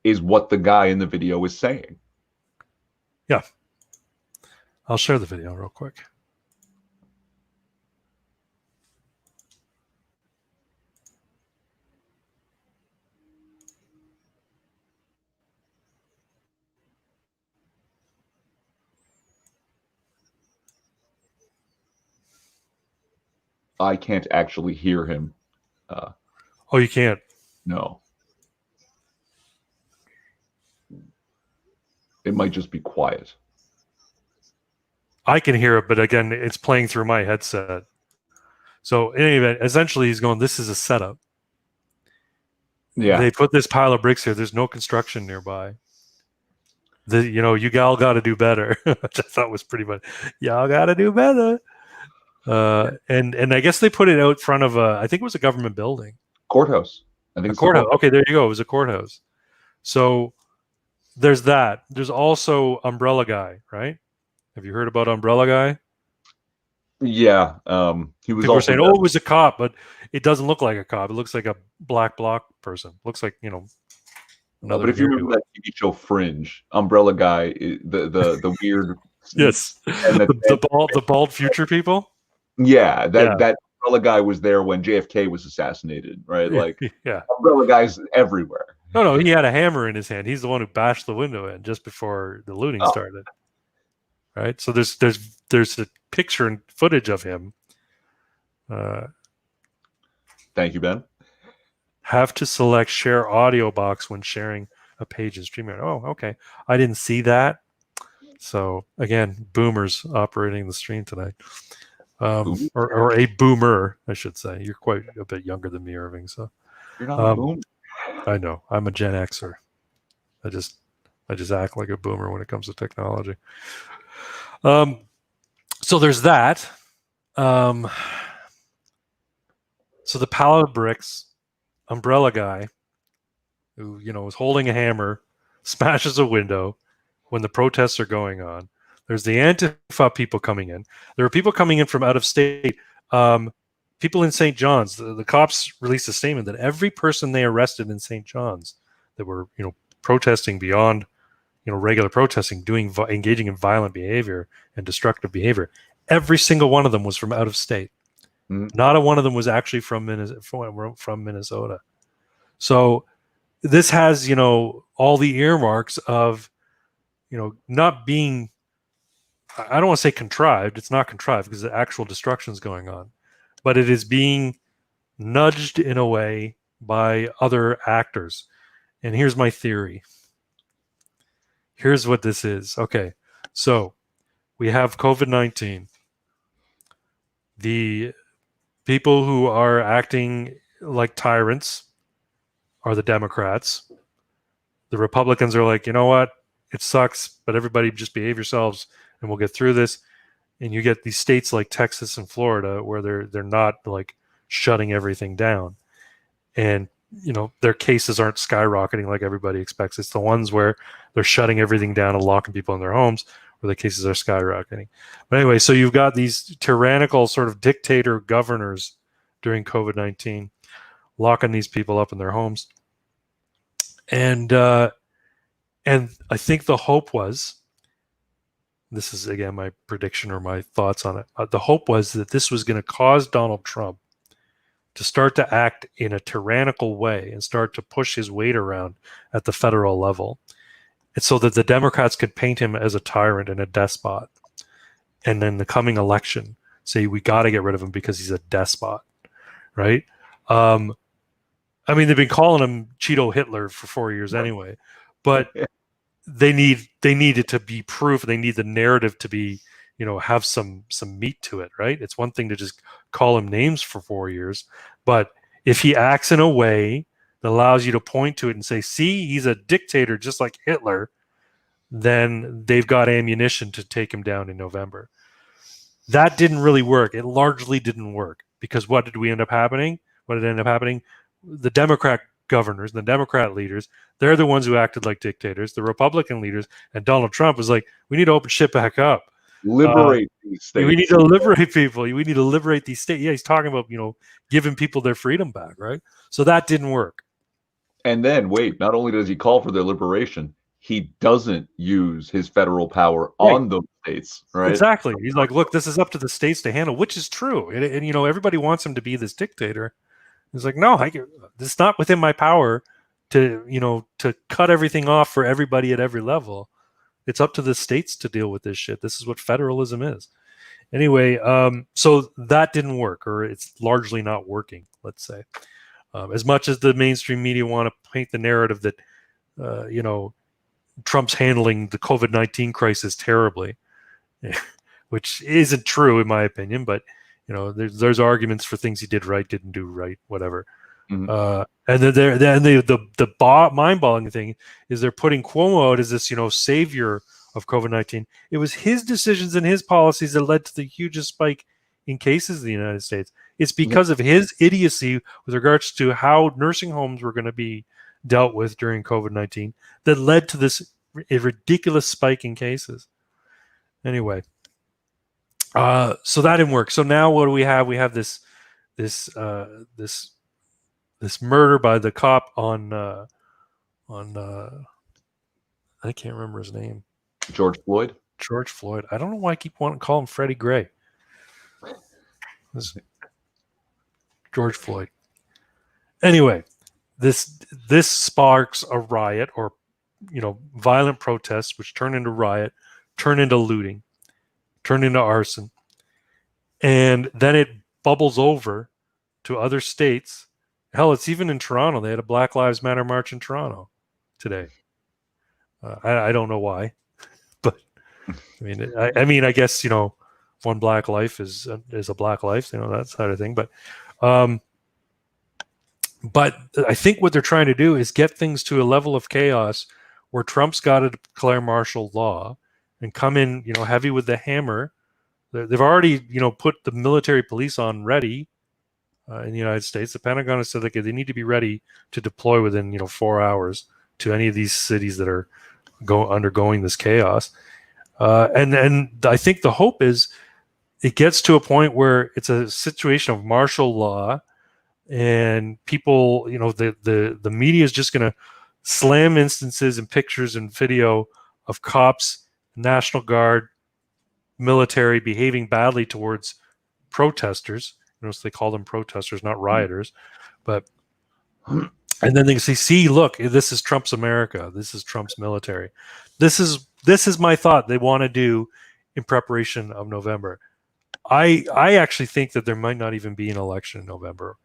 is what the guy in the video is saying.
Yeah. I'll share the video real quick.
I can't actually hear him.
Oh, you can't?
No. It might just be quiet.
I can hear it, but again, it's playing through my headset. So in any event, essentially he's going, this is a setup.
Yeah.
They put this pile of bricks here. There's no construction nearby. You all got to do better, which I thought was pretty much, y'all got to do better. And I guess they put it out front of I think it was a government building.
Courthouse. I think
A
it's
courthouse. Okay, there you go. It was a courthouse. So there's that. There's also Umbrella Guy, right? Have you heard about Umbrella Guy?
Yeah. He was
People are
also
saying, "Oh, it was a cop," but it doesn't look like a cop. It looks like a black bloc person. Looks like another.
But if you remember that TV show Fringe, Umbrella Guy, the weird.
Yes,
And
the bald future people.
Yeah, that Umbrella Guy was there when JFK was assassinated, right? Like,
yeah,
Umbrella Guy's everywhere.
No, he had a hammer in his hand. He's the one who bashed the window in just before the looting started. Right. So there's a picture and footage of him.
Thank you, Ben.
Have to select share audio box when sharing a page in StreamYard. Oh, okay. I didn't see that. So again, boomers operating the stream tonight. Or a boomer, I should say. You're quite a bit younger than me, Irving. So
you're not a boomer.
I know. I'm a Gen Xer. I just act like a boomer when it comes to technology. So there's that. So the pallet of bricks, Umbrella Guy, who is holding a hammer, smashes a window when the protests are going on. There's the Antifa people coming in. There are people coming in from out of state. People in St. John's. The cops released a statement that every person they arrested in St. John's that were protesting beyond regular protesting, engaging in violent behavior and destructive behavior, every single one of them was from out of state. Not a one of them was actually from Minnesota. So this has, all the earmarks of, not being, I don't want to say contrived. It's not contrived because the actual destruction is going on, but it is being nudged in a way by other actors. And here's my theory. Here's what this is. Okay. So we have COVID-19. The people who are acting like tyrants are the Democrats. The Republicans are like, you know what? It sucks, but everybody just behave yourselves and we'll get through this. And you get these states like Texas and Florida where they're not like shutting everything down. And their cases aren't skyrocketing like everybody expects. It's the ones where they're shutting everything down and locking people in their homes where the cases are skyrocketing. But anyway, so you've got these tyrannical sort of dictator governors during COVID-19 locking these people up in their homes. And I think the hope was, this is again my prediction or my thoughts on it, the hope was that this was going to cause Donald Trump to start to act in a tyrannical way and start to push his weight around at the federal level. And so that the Democrats could paint him as a tyrant and a despot. And then the coming election, say, we got to get rid of him because he's a despot, right? I mean, they've been calling him Cheeto Hitler for 4 years anyway, but they need it to be proof. They need the narrative to be, have some meat to it, right? It's one thing to just call him names for 4 years, but if he acts in a way that allows you to point to it and say, see, he's a dictator just like Hitler, then they've got ammunition to take him down in November. That didn't really work. It largely didn't work because what did end up happening? The Democrat governors, the Democrat leaders, they're the ones who acted like dictators. The Republican leaders and Donald Trump was like, we need to open shit back up.
Liberate these states.
We need to liberate people. We need to liberate these states. Yeah, he's talking about, giving people their freedom back, right? So that didn't work.
And then, wait, not only does he call for their liberation, he doesn't use his federal power on those states, right?
Exactly. He's like, look, this is up to the states to handle, which is true. And everybody wants him to be this dictator. He's like, no, it's not within my power to cut everything off for everybody at every level. It's up to the states to deal with this shit. This is what federalism is. Anyway, so that didn't work, or it's largely not working, let's say. As much as the mainstream media want to paint the narrative that, Trump's handling the COVID-19 crisis terribly, which isn't true in my opinion. But there's arguments for things he did right, didn't do right, whatever.
Mhm.
And then the mind-boggling thing is they're putting Cuomo out as this savior of COVID-19. It was his decisions and his policies that led to the hugest spike in cases in the United States. It's because of his idiocy with regards to how nursing homes were going to be dealt with during COVID-19 that led to this ridiculous spike in cases. Anyway, so that didn't work. So now what do we have? We have this murder by the cop on I can't remember his name.
George Floyd.
George Floyd. I don't know why I keep wanting to call him Freddie Gray. This George Floyd. Anyway, this sparks a riot, or violent protests, which turn into riot, turn into looting, turn into arson, and then it bubbles over to other states. Hell, it's even in Toronto. They had a Black Lives Matter march in Toronto today. I don't know why, but I mean, I guess one black life is a black life, that sort of thing. But I think what they're trying to do is get things to a level of chaos where Trump's got to declare martial law and come in, heavy with the hammer. They've already, put the military police on ready in the United States. The Pentagon has said they need to be ready to deploy within 4 hours to any of these cities that are undergoing this chaos. And I think the hope is it gets to a point where it's a situation of martial law, and people, the media is just going to slam instances and pictures and video of cops, National Guard, military behaving badly towards protesters. So they call them protesters, not rioters. But and then they say, "See, look, this is Trump's America. This is Trump's military. This is my thought they want to do in preparation of November." I actually think that there might not even be an election in November.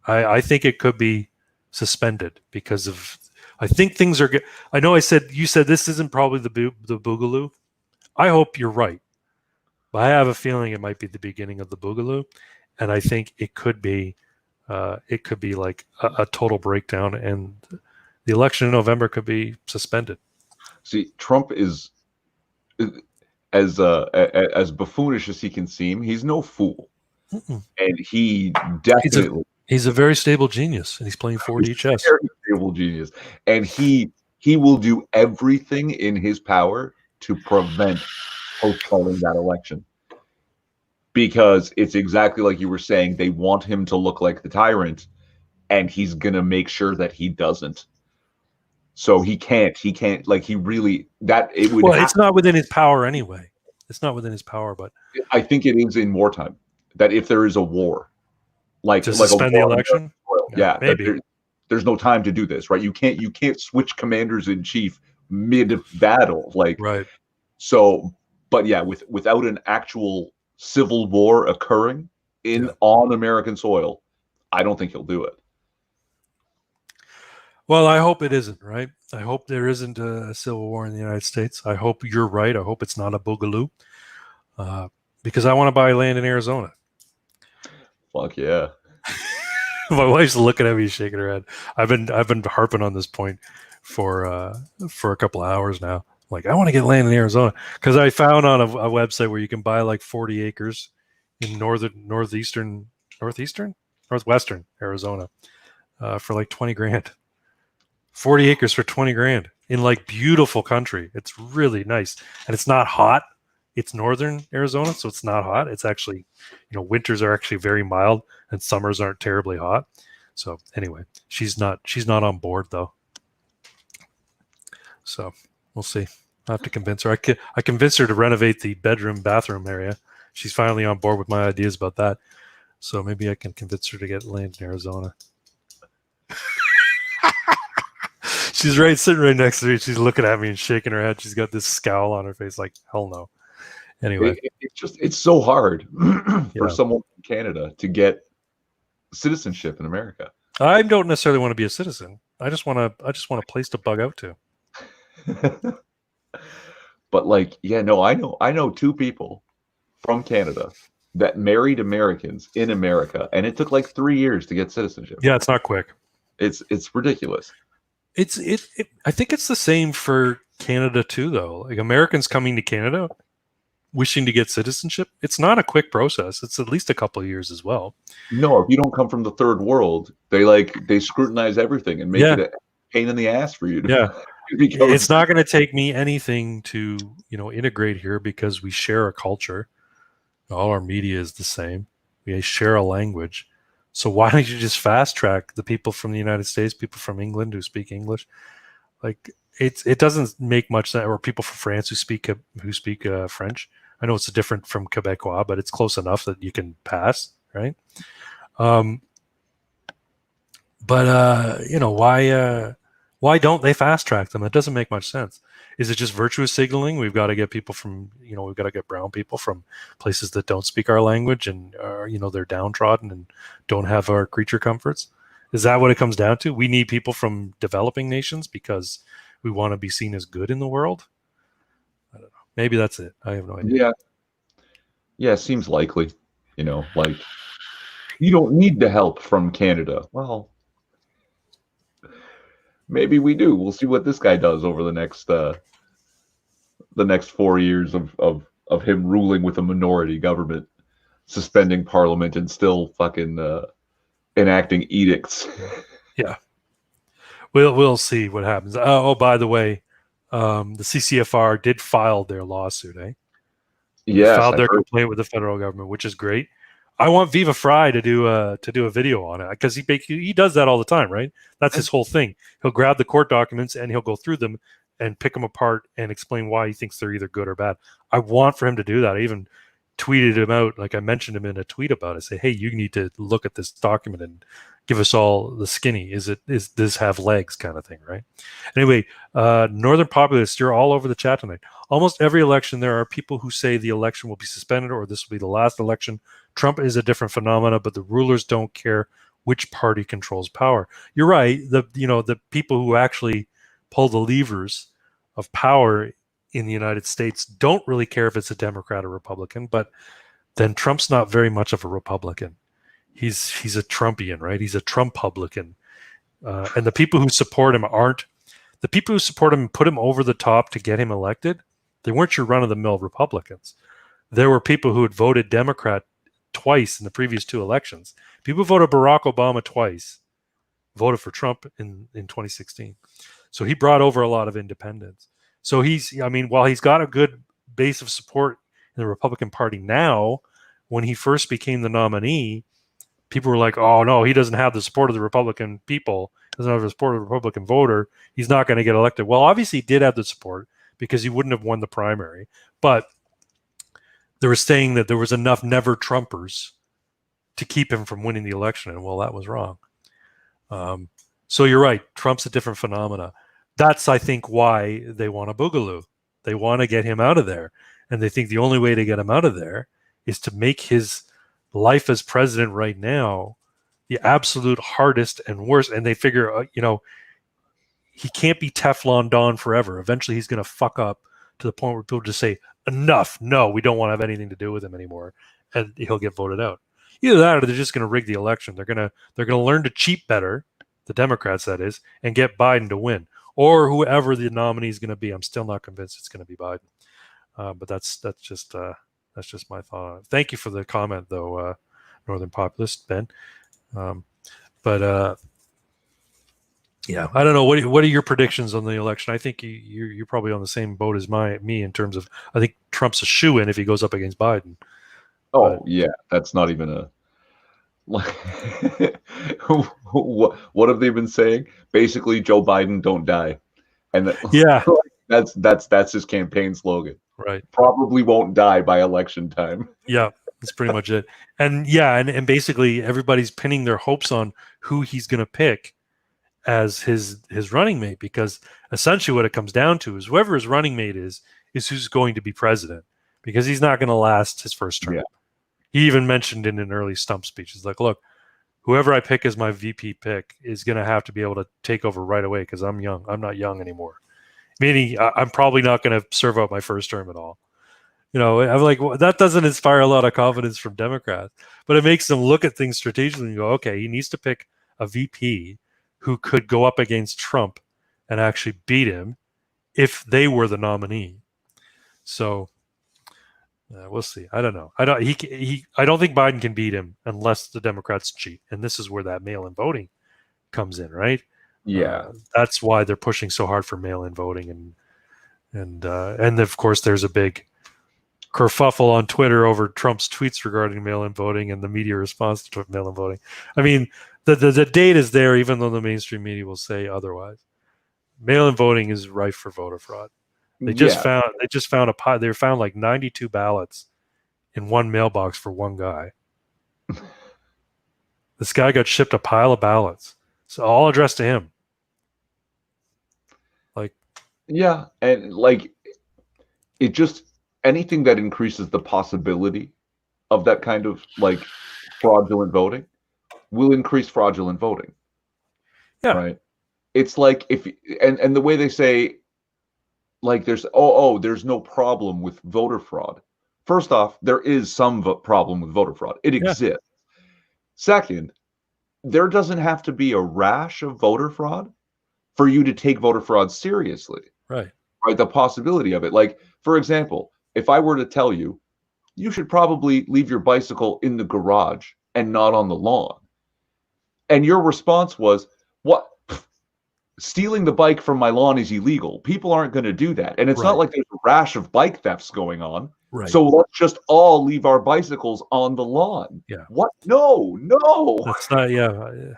I think it could be suspended because of. I think things are good. I know you said this isn't probably the boogaloo. I hope you're right, but I have a feeling it might be the beginning of the boogaloo, and I think it could be like a total breakdown, and the election in November could be suspended.
See, Trump is as buffoonish as he can seem. He's no fool, and he definitely
he's a very stable genius, and he's playing 4D chess.
Very stable genius, and he will do everything in his power to prevent postponing that election, because it's exactly like you were saying. They want him to look like the tyrant, and he's gonna make sure that he doesn't. So he can't like he really that it would.
Well, it's not within his power anyway. It's not within his power, but
I think it is in wartime. That if there is a war, like
to suspend the election,
yeah,
maybe
there's no time to do this, right? You can't switch commanders in chief mid battle, like
right.
So, but yeah, without an actual civil war occurring on American soil, I don't think he'll do it.
Well, I hope it isn't, right? I hope there isn't a civil war in the United States. I hope you're right. I hope it's not a boogaloo, because I want to buy land in Arizona.
Fuck yeah.
My wife's looking at me, shaking her head. I've been harping on this point for a couple of hours now. Like, I want to get land in Arizona because I found on a website where you can buy like 40 acres in northwestern Arizona for like 20 grand. 40 acres for 20 grand in like beautiful country. It's really nice, and it's not hot. It's northern Arizona, so it's not hot. It's actually, winters are actually very mild and summers aren't terribly hot. So anyway, she's not on board though. So we'll see. I have to convince her. I convinced her to renovate the bathroom area. She's finally on board with my ideas about that. So maybe I can convince her to get land in Arizona. She's sitting right next to me. She's looking at me and shaking her head. She's got this scowl on her face, like, hell no. Anyway,
it's so hard for someone in Canada to get citizenship in America.
I don't necessarily want to be a citizen. I just want a place to bug out to.
But like, yeah, no, I know two people from Canada that married Americans in America, and it took like 3 years to get citizenship.
Yeah, it's not quick.
It's ridiculous.
I think it's the same for Canada too, though. Like Americans coming to Canada wishing to get citizenship, it's not a quick process. It's at least a couple of years as well.
No, if you don't come from the third world, they scrutinize everything and make
Yeah.
it a pain in the ass for you to
Yeah.
become.
It's not going to take me anything to, integrate here because we share a culture. All our media is the same. We share a language. So why don't you just fast track the people from the United States, people from England who speak English? Like it doesn't make much sense. Or people from France who speak French. I know it's different from Quebecois, but it's close enough that you can pass, right? Why don't they fast track them? It doesn't make much sense. Is it just virtuous signaling? We've got to get people from, we've got to get brown people from places that don't speak our language and they're downtrodden and don't have our creature comforts. Is that what it comes down to? We need people from developing nations because we want to be seen as good in the world. I don't know. Maybe that's it. I have no idea.
Yeah, seems likely. Like you don't need the help from Canada. Well, maybe we do. We'll see what this guy does over the next 4 years of him ruling with a minority government, suspending parliament and still fucking enacting edicts.
Yeah. We'll see what happens. Oh, by the way, the CCFR did file their lawsuit, eh?
Yes,
Filed their complaint with the federal government, which is great. I want Viva Fry to do a video on it because he does that all the time, right? That's his whole thing. He'll grab the court documents and he'll go through them and pick them apart and explain why he thinks they're either good or bad. I want for him to do that. I even tweeted him out, like I mentioned him in a tweet about it. Say, hey, you need to look at this document and give us all the skinny. Is this have legs kind of thing, right? Anyway, Northern Populists, you're all over the chat tonight. Almost every election, there are people who say the election will be suspended or this will be the last election. Trump is a different phenomena, but the rulers don't care which party controls power. You're right. The people who actually pull the levers of power in the United States don't really care if it's a Democrat or Republican, but then Trump's not very much of a Republican. He's a Trumpian, right? He's a Trump-publican. And the people who support him aren't. The people who support him and put him over the top to get him elected, they weren't your run-of-the-mill Republicans. There were people who had voted Democrat twice in the previous two elections. People who voted Barack Obama twice voted for Trump in 2016. So he brought over a lot of independents. So while he's got a good base of support in the Republican Party now, when he first became the nominee, people were like, oh, no, he doesn't have the support of the Republican people, doesn't have the support of the Republican voter. He's not going to get elected. Well, obviously he did have the support because he wouldn't have won the primary. But they were saying that there was enough never Trumpers to keep him from winning the election. And well, that was wrong. So you're right. Trump's a different phenomena. That's, I think, why they want a boogaloo. They want to get him out of there. And they think the only way to get him out of there is to make his life as president right now the absolute hardest and worst. And they figure, he can't be Teflon Don forever. Eventually he's going to fuck up to the point where people just say, enough. No, we don't want to have anything to do with him anymore. And he'll get voted out. Either that or they're just going to rig the election. They're going to learn to cheat better, the Democrats that is, and get Biden to win. Or whoever the nominee is going to be. I'm still not convinced it's going to be Biden. But that's just my thought. Thank you for the comment, though, Northern Populist Ben. Yeah, I don't know. What are your predictions on the election? I think you're probably on the same boat as me in terms of I think Trump's a shoo-in if he goes up against Biden.
Oh yeah, that's not even a. What have they been saying? Basically, Joe Biden don't die, and
yeah,
that's his campaign slogan.
Right.
Probably won't die by election time.
Yeah, that's pretty much it. And yeah, and basically everybody's pinning their hopes on who he's going to pick as his running mate, because essentially what it comes down to is whoever his running mate is who's going to be president, because he's not going to last his first term. Yeah. He even mentioned in an early stump speech, he's like, look, whoever I pick as my VP pick is going to have to be able to take over right away because I'm young. I'm not young anymore. meaning I'm probably not going to serve out my first term at all. I'm like, well, that doesn't inspire a lot of confidence from Democrats, but it makes them look at things strategically and go, okay, he needs to pick a VP who could go up against Trump and actually beat him if they were the nominee. So we'll see. I don't know. I don't. I don't think Biden can beat him unless the Democrats cheat, and this is where that mail-in voting comes in, right?
Yeah.
That's why they're pushing so hard for mail-in voting, and of course there's a big kerfuffle on Twitter over Trump's tweets regarding mail-in voting and the media response to mail-in voting. I mean, the data is there, even though the mainstream media will say otherwise. Mail-in voting is rife for voter fraud. They just found like 92 ballots in one mailbox for one guy. This guy got shipped a pile of ballots, so all addressed to him. Like,
yeah, and like it just anything that increases the possibility of that kind of like fraudulent voting will increase fraudulent voting.
yeah,
Right. It's like if and the way they say like there's there's no problem with voter fraud. First off, there is some problem with voter fraud. It
yeah,
exists. Second, there doesn't have to be a rash of voter fraud for you to take voter fraud seriously.
right.
Right? The possibility of it. Like, for example, if I were to tell you, you should probably leave your bicycle in the garage and not on the lawn. And your response was, what? Stealing the bike from my lawn is illegal. People aren't going to do that. And it's not
Right.
like there's a rash of bike thefts going on.
Right.
So let's just all leave our bicycles on the lawn.
Yeah.
What? No.
That's not. Yeah.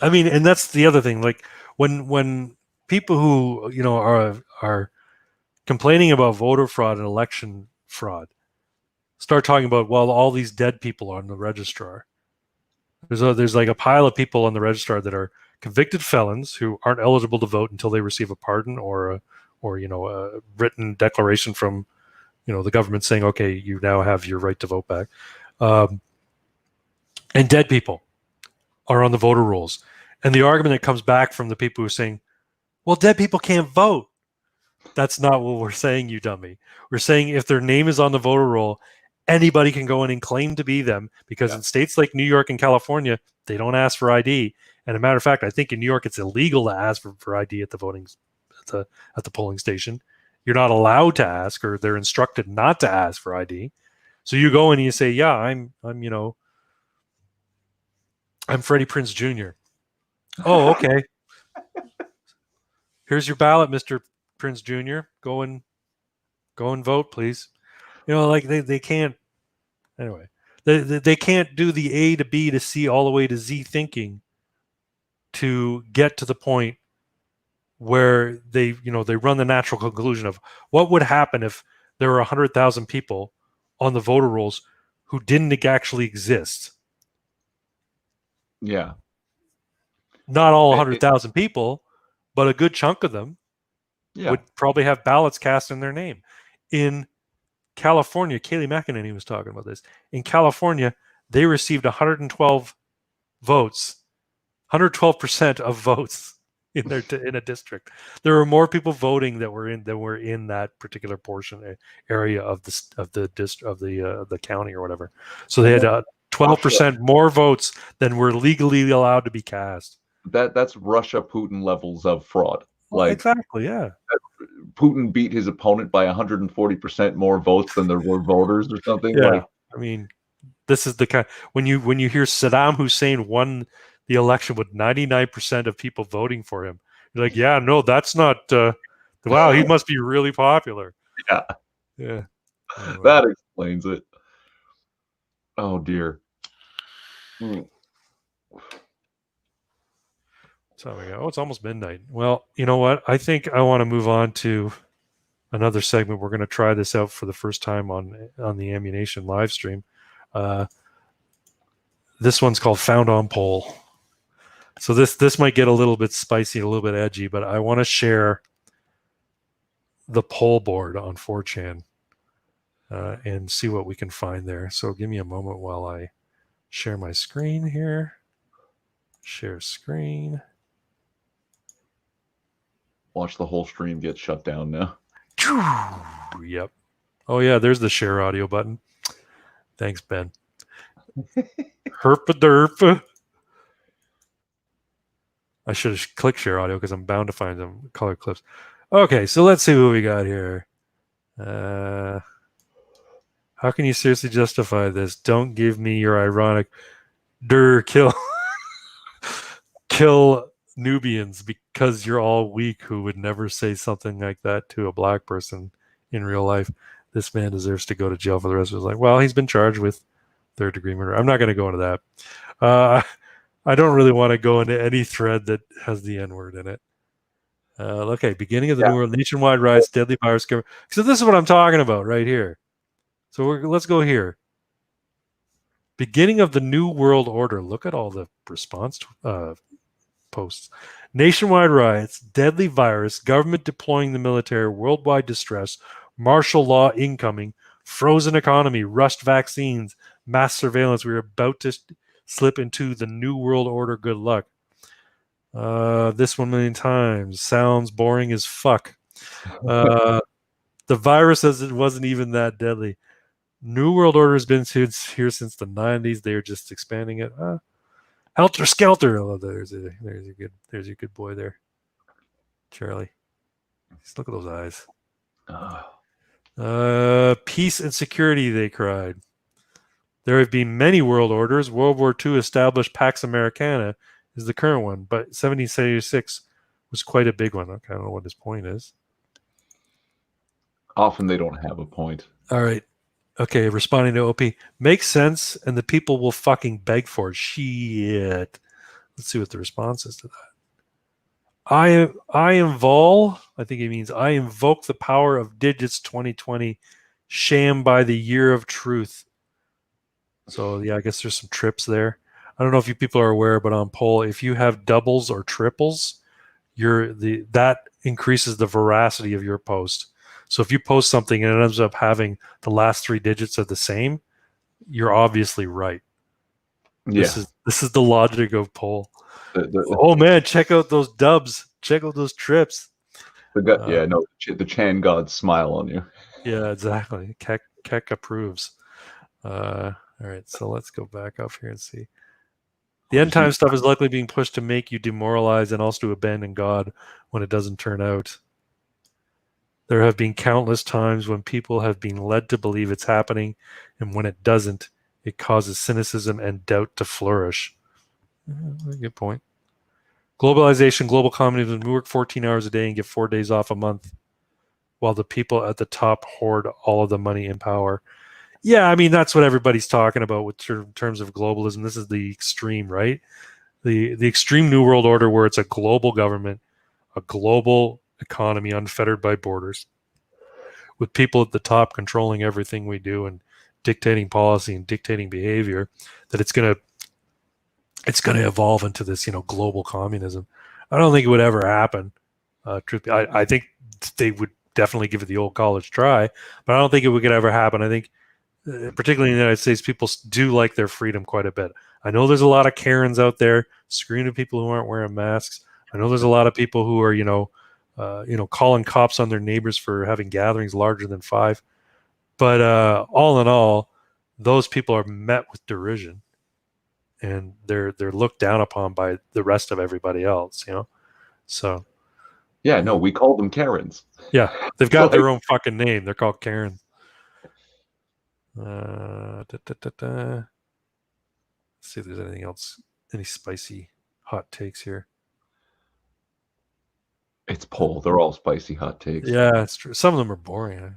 I mean, and that's the other thing. Like when people who are complaining about voter fraud and election fraud start talking about, well, all these dead people on the registrar. There's like a pile of people on the registrar that are convicted felons who aren't eligible to vote until they receive a pardon or a written declaration from the government saying, okay, you now have your right to vote back. And dead people are on the voter rolls. And the argument that comes back from the people who are saying, well, dead people can't vote. That's not what we're saying, you dummy. We're saying if their name is on the voter roll, anybody can go in and claim to be them, because in states like New York and California, they don't ask for ID. And a matter of fact, I think in New York, it's illegal to ask for ID at the polling station. You're not allowed to ask, or they're instructed not to ask for ID. So you go in and you say, yeah, I'm Freddie Prinze Jr. Oh, okay. Here's your ballot, Mr. Prinze Jr. Go and vote, please. Like they can't. Anyway, they can't do the A to B to C all the way to Z thinking to get to the point where they run the natural conclusion of what would happen if there were 100,000 people on the voter rolls who didn't actually exist.
Yeah.
Not all 100,000 people, but a good chunk of them would probably have ballots cast in their name. In California, Kayleigh McEnany was talking about this. In California, they received 112 votes, 112% of votes in a district. There were more people voting that were in that particular portion area of the county or whatever. So they had 12% more votes than were legally allowed to be cast.
That's Russia Putin levels of fraud.
Well, exactly, yeah.
Putin beat his opponent by 140% more votes than there were voters or something.
Yeah. I mean, this is the kind when you hear Saddam Hussein won the election with 99% of people voting for him, you're like, yeah, no, that's not. Wow, he must be really popular. Yeah.
Anyway. That explains it. Oh dear.
So we go. Oh, it's almost midnight. Well, you know what? I think I want to move on to another segment. We're going to try this out for the first time on the Ammunation live stream. This one's called Found on Poll. So this might get a little bit spicy, a little bit edgy, but I want to share the poll board on 4chan and see what we can find there. So give me a moment while I share my screen here. Share screen.
Watch the whole stream get shut down now.
Yep. Oh yeah, there's the share audio button. Thanks, Ben. Herpa derp. I should have clicked share audio because I'm bound to find some color clips. Okay, so let's see what we got here. How can you seriously justify this? Don't give me your ironic kill Nubians because you're all weak who would never say something like that to a black person in real life. This man deserves to go to jail for the rest of his life. Well, he's been charged with third-degree murder. I'm not going to go into that. I don't really want to go into any thread that has the N-word in it. Okay, beginning of the New World, nationwide riots, deadly virus. So this is what I'm talking about right here. So let's go here. Beginning of the New World Order. Look at all the response posts. Nationwide riots, deadly virus, government deploying the military, worldwide distress, martial law incoming, frozen economy, rushed vaccines, mass surveillance. We're about to slip into the New World Order. Good luck. This 1 million times. Sounds boring as fuck. The virus says it wasn't even that deadly. New World Order has been here since the 90s. They're just expanding it. Helter Skelter. Oh, there's a good boy there, Charlie. Just look at those eyes. Peace and security, they cried. There have been many world orders. World War II established Pax Americana is the current one, but 1776 was quite a big one. Okay, I don't know what his point is.
Often they don't have a point.
All right. Okay, responding to OP. Makes sense, and the people will fucking beg for it. Shit. Let's see what the response is to that. I invol, I think it means I invoke the power of digits 2020, sham by the year of truth. So yeah, I guess there's some trips there. I don't know if you people are aware, but on poll, if you have doubles or triples, that increases the veracity of your post. So if you post something and it ends up having the last three digits are the same, you're obviously right.
Yeah.
This is the logic of poll. Oh man, check out those dubs. Check out those trips.
The Chan gods smile on you.
Yeah, exactly. Keck approves. All right, so let's go back up here and see. The end time stuff is likely being pushed to make you demoralized and also to abandon God when it doesn't turn out. There have been countless times when people have been led to believe it's happening, and when it doesn't, it causes cynicism and doubt to flourish. Good point. Globalization, global communism, we work 14 hours a day and get 4 days off a month, while the people at the top hoard all of the money and power. Yeah, I mean, that's what everybody's talking about with terms of globalism. This is the extreme, right? The extreme New World Order where it's a global government, a global economy unfettered by borders, with people at the top controlling everything we do and dictating policy and dictating behavior, that it's going to evolve into this, global communism. I don't think it would ever happen. I think they would definitely give it the old college try, but I don't think it would ever happen. I think particularly in the United States, people do like their freedom quite a bit. I know there's a lot of Karens out there screaming at people who aren't wearing masks. I know there's a lot of people who are, calling cops on their neighbors for having gatherings larger than 5. But all in all, those people are met with derision, and they're looked down upon by the rest of everybody else. So.
Yeah, no, we call them Karens.
Yeah, they've got their own fucking name. They're called Karen. Let's see if there's anything else, any spicy hot takes here.
It's poll. They're all spicy hot takes.
Yeah, it's true. Some of them are boring.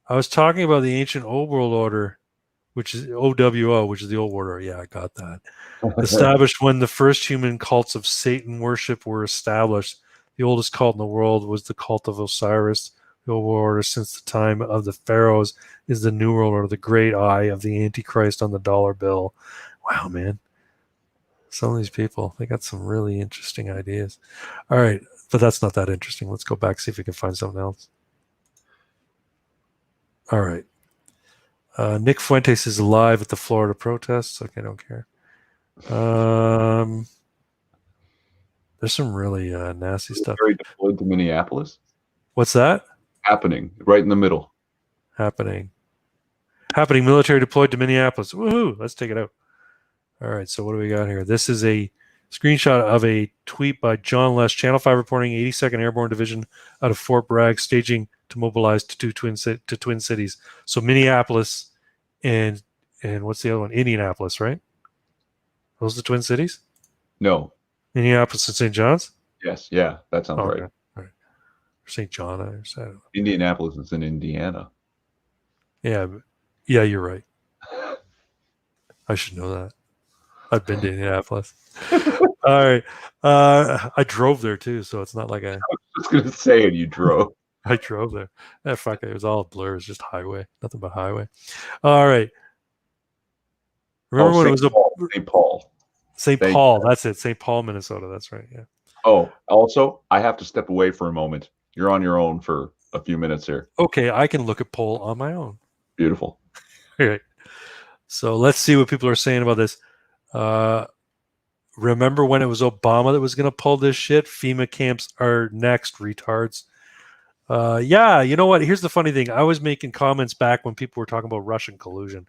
I was talking about the ancient Old World Order, which is OWO, which is the Old World Order. Yeah, I got that. Established when the first human cults of Satan worship were established. The oldest cult in the world was the cult of Osiris. The Old World Order, since the time of the pharaohs, is the New World Order, the great eye of the Antichrist on the dollar bill. Wow, man. Some of these people, they got some really interesting ideas. All right, but that's not that interesting. Let's go back, see if we can find something else. All right. Nick Fuentes is alive at the Florida protests. Okay, I don't care. There's There's some really nasty stuff.
Military deployed to Minneapolis.
What's that?
Happening right in the middle.
Happening. Military deployed to Minneapolis. Woohoo! Let's take it out. All right. So what do we got here? This is a screenshot of a tweet by John Lesh, Channel 5 reporting 82nd Airborne Division out of Fort Bragg staging to mobilize to Twin Cities. So Minneapolis and what's the other one? Indianapolis, right? Those are the Twin Cities?
No.
Minneapolis and St. John's?
Yes. Yeah. That sounds right.
All right. St. John, I don't know.
Indianapolis is in Indiana.
Yeah, you're right. I should know that. I've been to Indianapolis. All right. I drove there too, so it's not like
I was just going to say it, you drove.
I drove there. Fuck it. It was all a blur. It was just highway. Nothing but highway. All right. Remember when it was
St. Paul.
St. Paul. That's it. St. Paul, Minnesota. That's right. Yeah.
Oh, also, I have to step away for a moment. You're on your own for a few minutes here.
Okay, I can look at poll on my own.
Beautiful.
All right. So let's see what people are saying about this. Remember when it was Obama that was going to pull this shit? FEMA camps are next, retards. Yeah, you know what? Here's the funny thing. I was making comments back when people were talking about Russian collusion.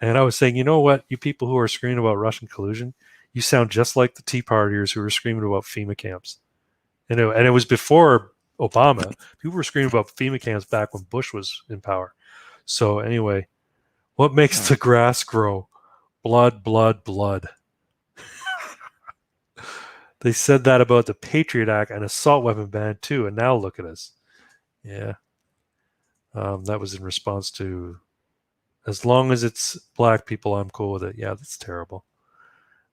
And I was saying, you know what? You people who are screaming about Russian collusion, you sound just like the Tea Partiers who were screaming about FEMA camps. And it was before Obama. People were screaming about FEMA camps back when Bush was in power. So anyway, what makes the grass grow? Blood, blood, blood. They said that about the Patriot Act and assault weapon ban too, and now look at us. Yeah. That was in response to, as long as it's black people, I'm cool with it. Yeah, that's terrible.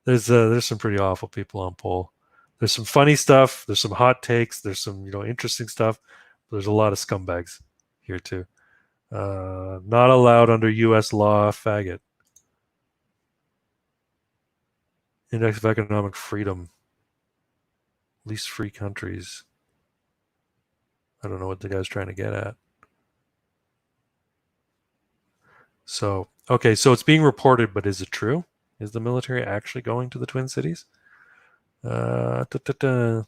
There's some pretty awful people on poll. There's some funny stuff. There's some hot takes. There's some interesting stuff. But there's a lot of scumbags here too. Not allowed under U.S. law, faggot. Index of Economic Freedom. Least free countries. I don't know what the guy's trying to get at. So, okay, so it's being reported, but is it true? Is the military actually going to the Twin Cities? National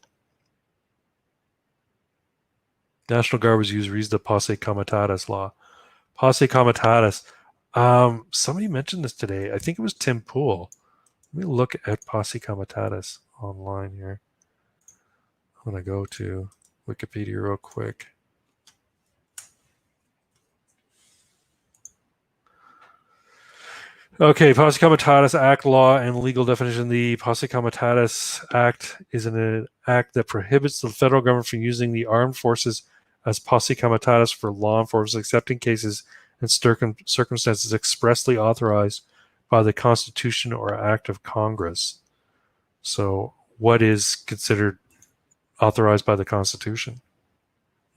Guard was used reads the Posse Comitatus law. Posse Comitatus. Somebody mentioned this today. I think it was Tim Pool. Let me look at Posse Comitatus online here. I'm going to go to Wikipedia real quick. Okay, Posse Comitatus Act law and legal definition. The Posse Comitatus Act is an act that prohibits the federal government from using the armed forces as Posse Comitatus for law enforcement, except in cases and circumstances expressly authorized by the Constitution or Act of Congress. So, what is considered authorized by the Constitution?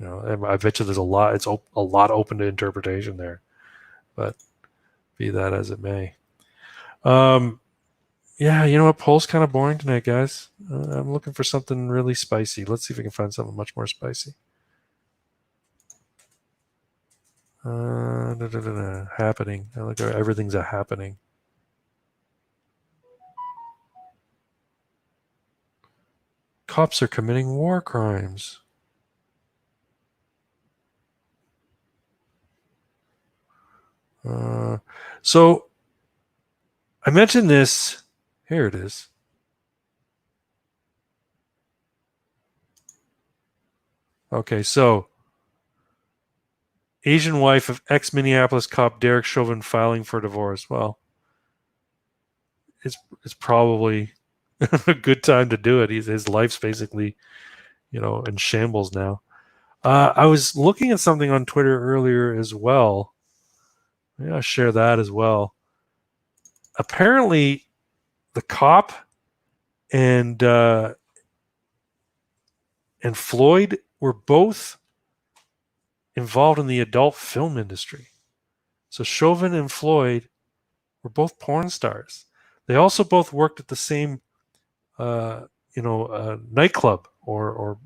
I bet you there's a lot. It's a lot open to interpretation there, but be that as it may. Yeah, you know what? Poll's kind of boring tonight, guys. I'm looking for something really spicy. Let's see if we can find something much more spicy. Happening. I look, everything's a happening. Cops are committing war crimes. So I mentioned this. Here it is. Okay, so Asian wife of ex-Minneapolis cop Derek Chauvin filing for divorce. Well, it's probably a good time to do it. His life's basically, in shambles now. I was looking at something on Twitter earlier as well. I'll share that as well. Apparently, the cop and Floyd were both involved in the adult film industry. So Chauvin and Floyd were both porn stars. They also both worked at the same, nightclub or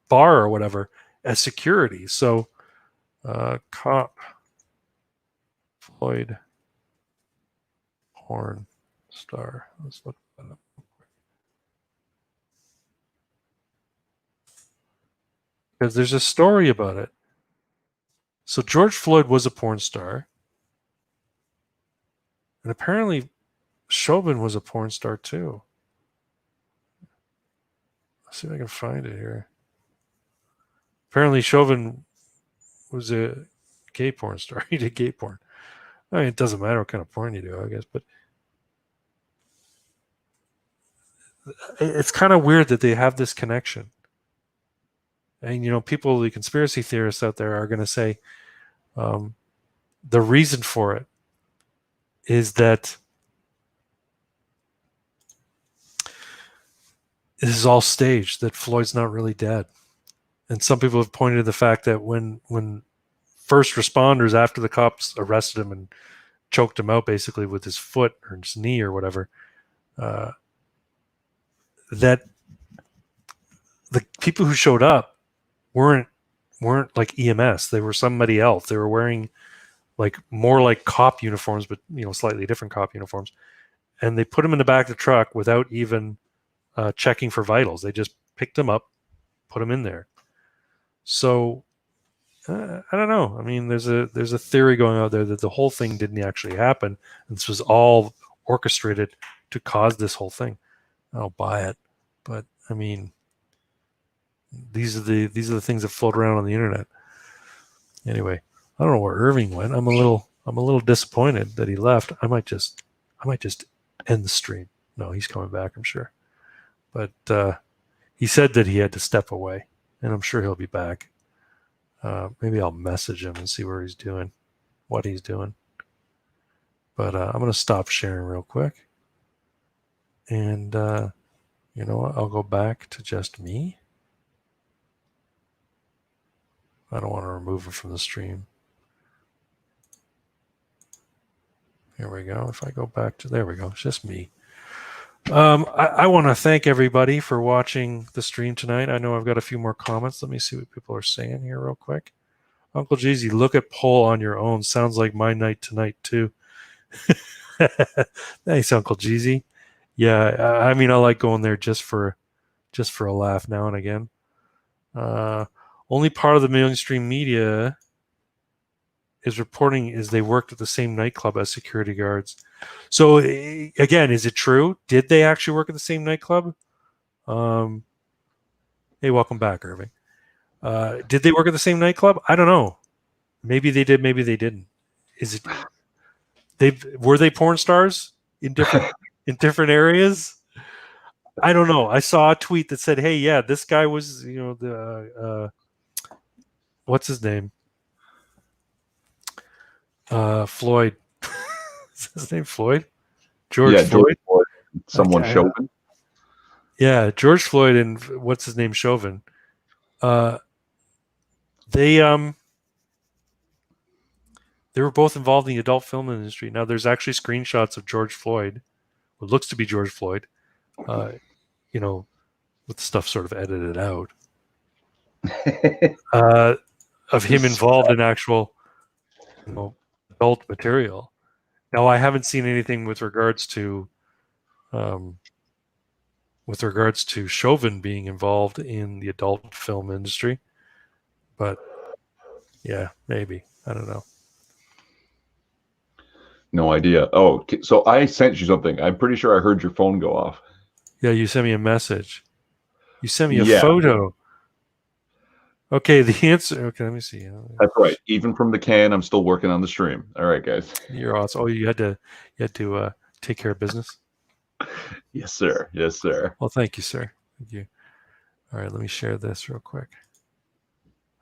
bar or whatever as security. So, cop Floyd porn star. Let's look that up. because there's a story about it. So George Floyd was a porn star, and apparently Chauvin was a porn star too. Let's see if I can find it here. Apparently Chauvin was a gay porn star. He did gay porn. I mean, it doesn't matter what kind of porn you do, I guess, but it's kind of weird that they have this connection. And, people, the conspiracy theorists out there are going to say the reason for it is that this is all staged, that Floyd's not really dead. And some people have pointed to the fact that when first responders, after the cops arrested him and choked him out basically with his foot or his knee or whatever, that the people who showed up weren't like EMS. They were somebody else. They were wearing more like cop uniforms, but slightly different cop uniforms. And they put him in the back of the truck without even checking for vitals. They just picked him up, put him in there. So I don't know. I mean, there's a theory going out there that the whole thing didn't actually happen, and this was all orchestrated to cause this whole thing. I don't buy it, but I mean, these are the things that float around on the internet. Anyway, I don't know where Irving went. I'm a little disappointed that he left. I might just end the stream. No, he's coming back, I'm sure. But he said that he had to step away, and I'm sure he'll be back. Maybe I'll message him and see where he's doing, what he's doing. But I'm going to stop sharing real quick. And, you know what? I'll go back to just me. I don't want to remove it from the stream. Here we go. If I go back to, there we go. It's just me. I want to thank everybody for watching the stream tonight. I know I've got a few more comments. Let me see what people are saying here real quick. Uncle Jeezy, look at poll on your own. Sounds like my night tonight too. Thanks, Uncle Jeezy. Yeah, I mean, I like going there just for a laugh now and again. Only part of the mainstream media is reporting is they worked at the same nightclub as security guards. So again, is it true? Did they actually work at the same nightclub? Hey, welcome back, Irving. Did they work at the same nightclub? I don't know. Maybe they did. Maybe they didn't. Were they porn stars in different areas? I don't know. I saw a tweet that said, "Hey, yeah, this guy was, the what's his name? Floyd." Is his name Floyd? George Floyd?
Someone
okay.
Chauvin?
Yeah, George Floyd and what's his name, Chauvin. They were both involved in the adult film industry. Now, there's actually screenshots of George Floyd, what looks to be George Floyd, with stuff sort of edited out, of him involved in actual, adult material. Now, I haven't seen anything with regards to Chauvin being involved in the adult film industry, but yeah, maybe. I don't know.
No idea. Oh, so I sent you something. I'm pretty sure I heard your phone go off.
Yeah, you sent me a message. You sent me a photo. Okay, the answer. Okay, let me see.
That's right. Even from the can, I'm still working on the stream. All right, guys.
You're awesome. Oh, you had to take care of business.
Yes, sir. Yes, sir.
Well, thank you, sir. Thank you. All right, let me share this real quick.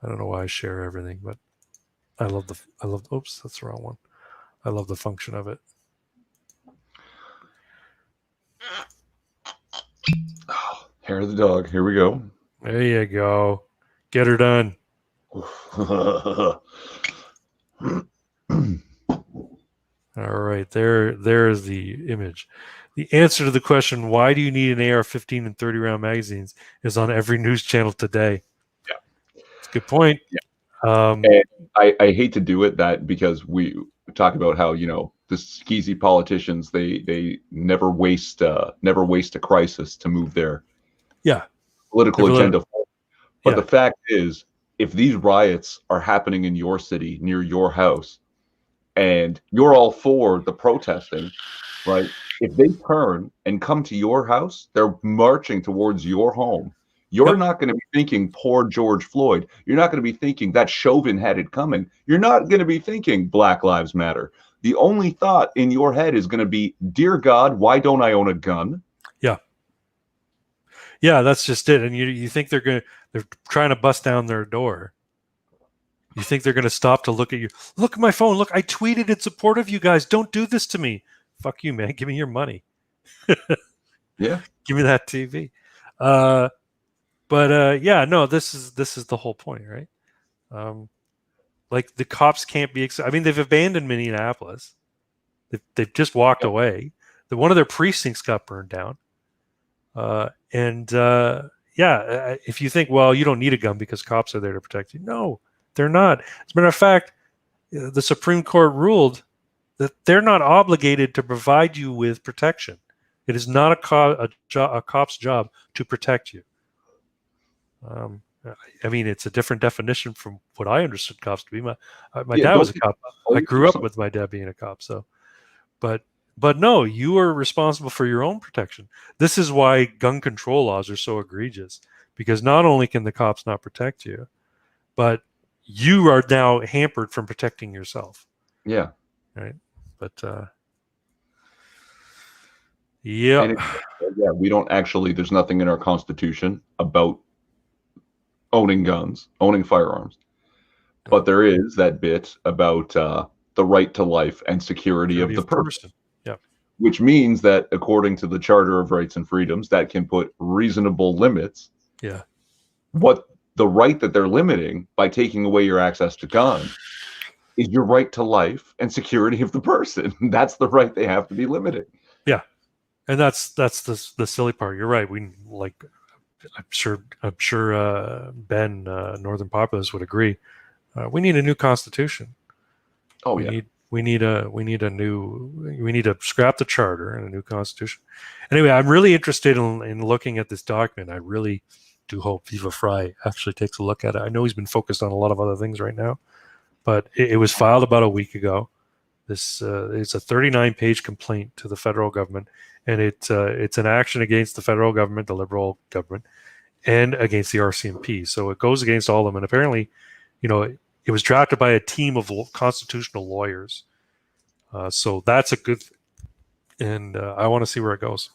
I don't know why I share everything, but I love. Oops, that's the wrong one. I love the function of it.
Oh, hair of the dog. Here we go.
There you go. Get her done. All right, there's the image. The answer to the question, why do you need an AR-15 and 30-round magazines, is on every news channel today.
Yeah.
It's a good point.
Yeah. And I hate to do it because we talk about how, the skeezy politicians, they never waste a crisis to move their political agenda forward. But the fact is, if these riots are happening in your city near your house and you're all for the protesting, right? If they turn and come to your house, they're marching towards your home. You're
Yep.
not going to be thinking poor George Floyd. You're not going to be thinking that Chauvin had it coming. You're not going to be thinking Black Lives Matter. The only thought in your head is going to be, dear God, why don't I own a gun?
Yeah. Yeah, that's just it. And you think they're trying to bust down their door. You think they're going to stop to look at you? Look at my phone. Look, I tweeted in support of you guys. Don't do this to me. Fuck you, man. Give me your money.
Yeah.
Give me that TV. Yeah, no, this is the whole point, right? Like the cops can't be. I mean, they've abandoned Minneapolis. They've just walked away. One of their precincts got burned down. If you think, well, you don't need a gun because cops are there to protect you. No, they're not. As a matter of fact, the Supreme Court ruled that they're not obligated to provide you with protection. It is not a cop's job to protect you. I mean, it's a different definition from what I understood cops to be. My dad was a cop. I grew up with my dad being a cop. So, but no, you are responsible for your own protection. This is why gun control laws are so egregious, because not only can the cops not protect you, but you are now hampered from protecting yourself.
Yeah.
Right. But yeah,
we don't actually. There's nothing in our Constitution about owning guns, owning firearms, but there is that bit about the right to life and security of the person.
Yeah.
Which means that according to the Charter of Rights and Freedoms, that can put reasonable limits.
Yeah.
What the right that they're limiting by taking away your access to guns is your right to life and security of the person. That's the right they have to be limited.
Yeah. And that's the silly part. You're right. We like, I'm sure Ben, Northern Populist, would agree. We need a new constitution.
Oh,
we need to scrap the charter and a new constitution. Anyway, I'm really interested in looking at this document. I really do hope Viva Frei actually takes a look at it. I know he's been focused on a lot of other things right now, but it was filed about a week ago. This it's a 39-page complaint to the federal government, and it's an action against the federal government, the Liberal government, and against the RCMP. So it goes against all of them. And apparently, it was drafted by a team of constitutional lawyers. So that's a good thing. And I want to see where it goes.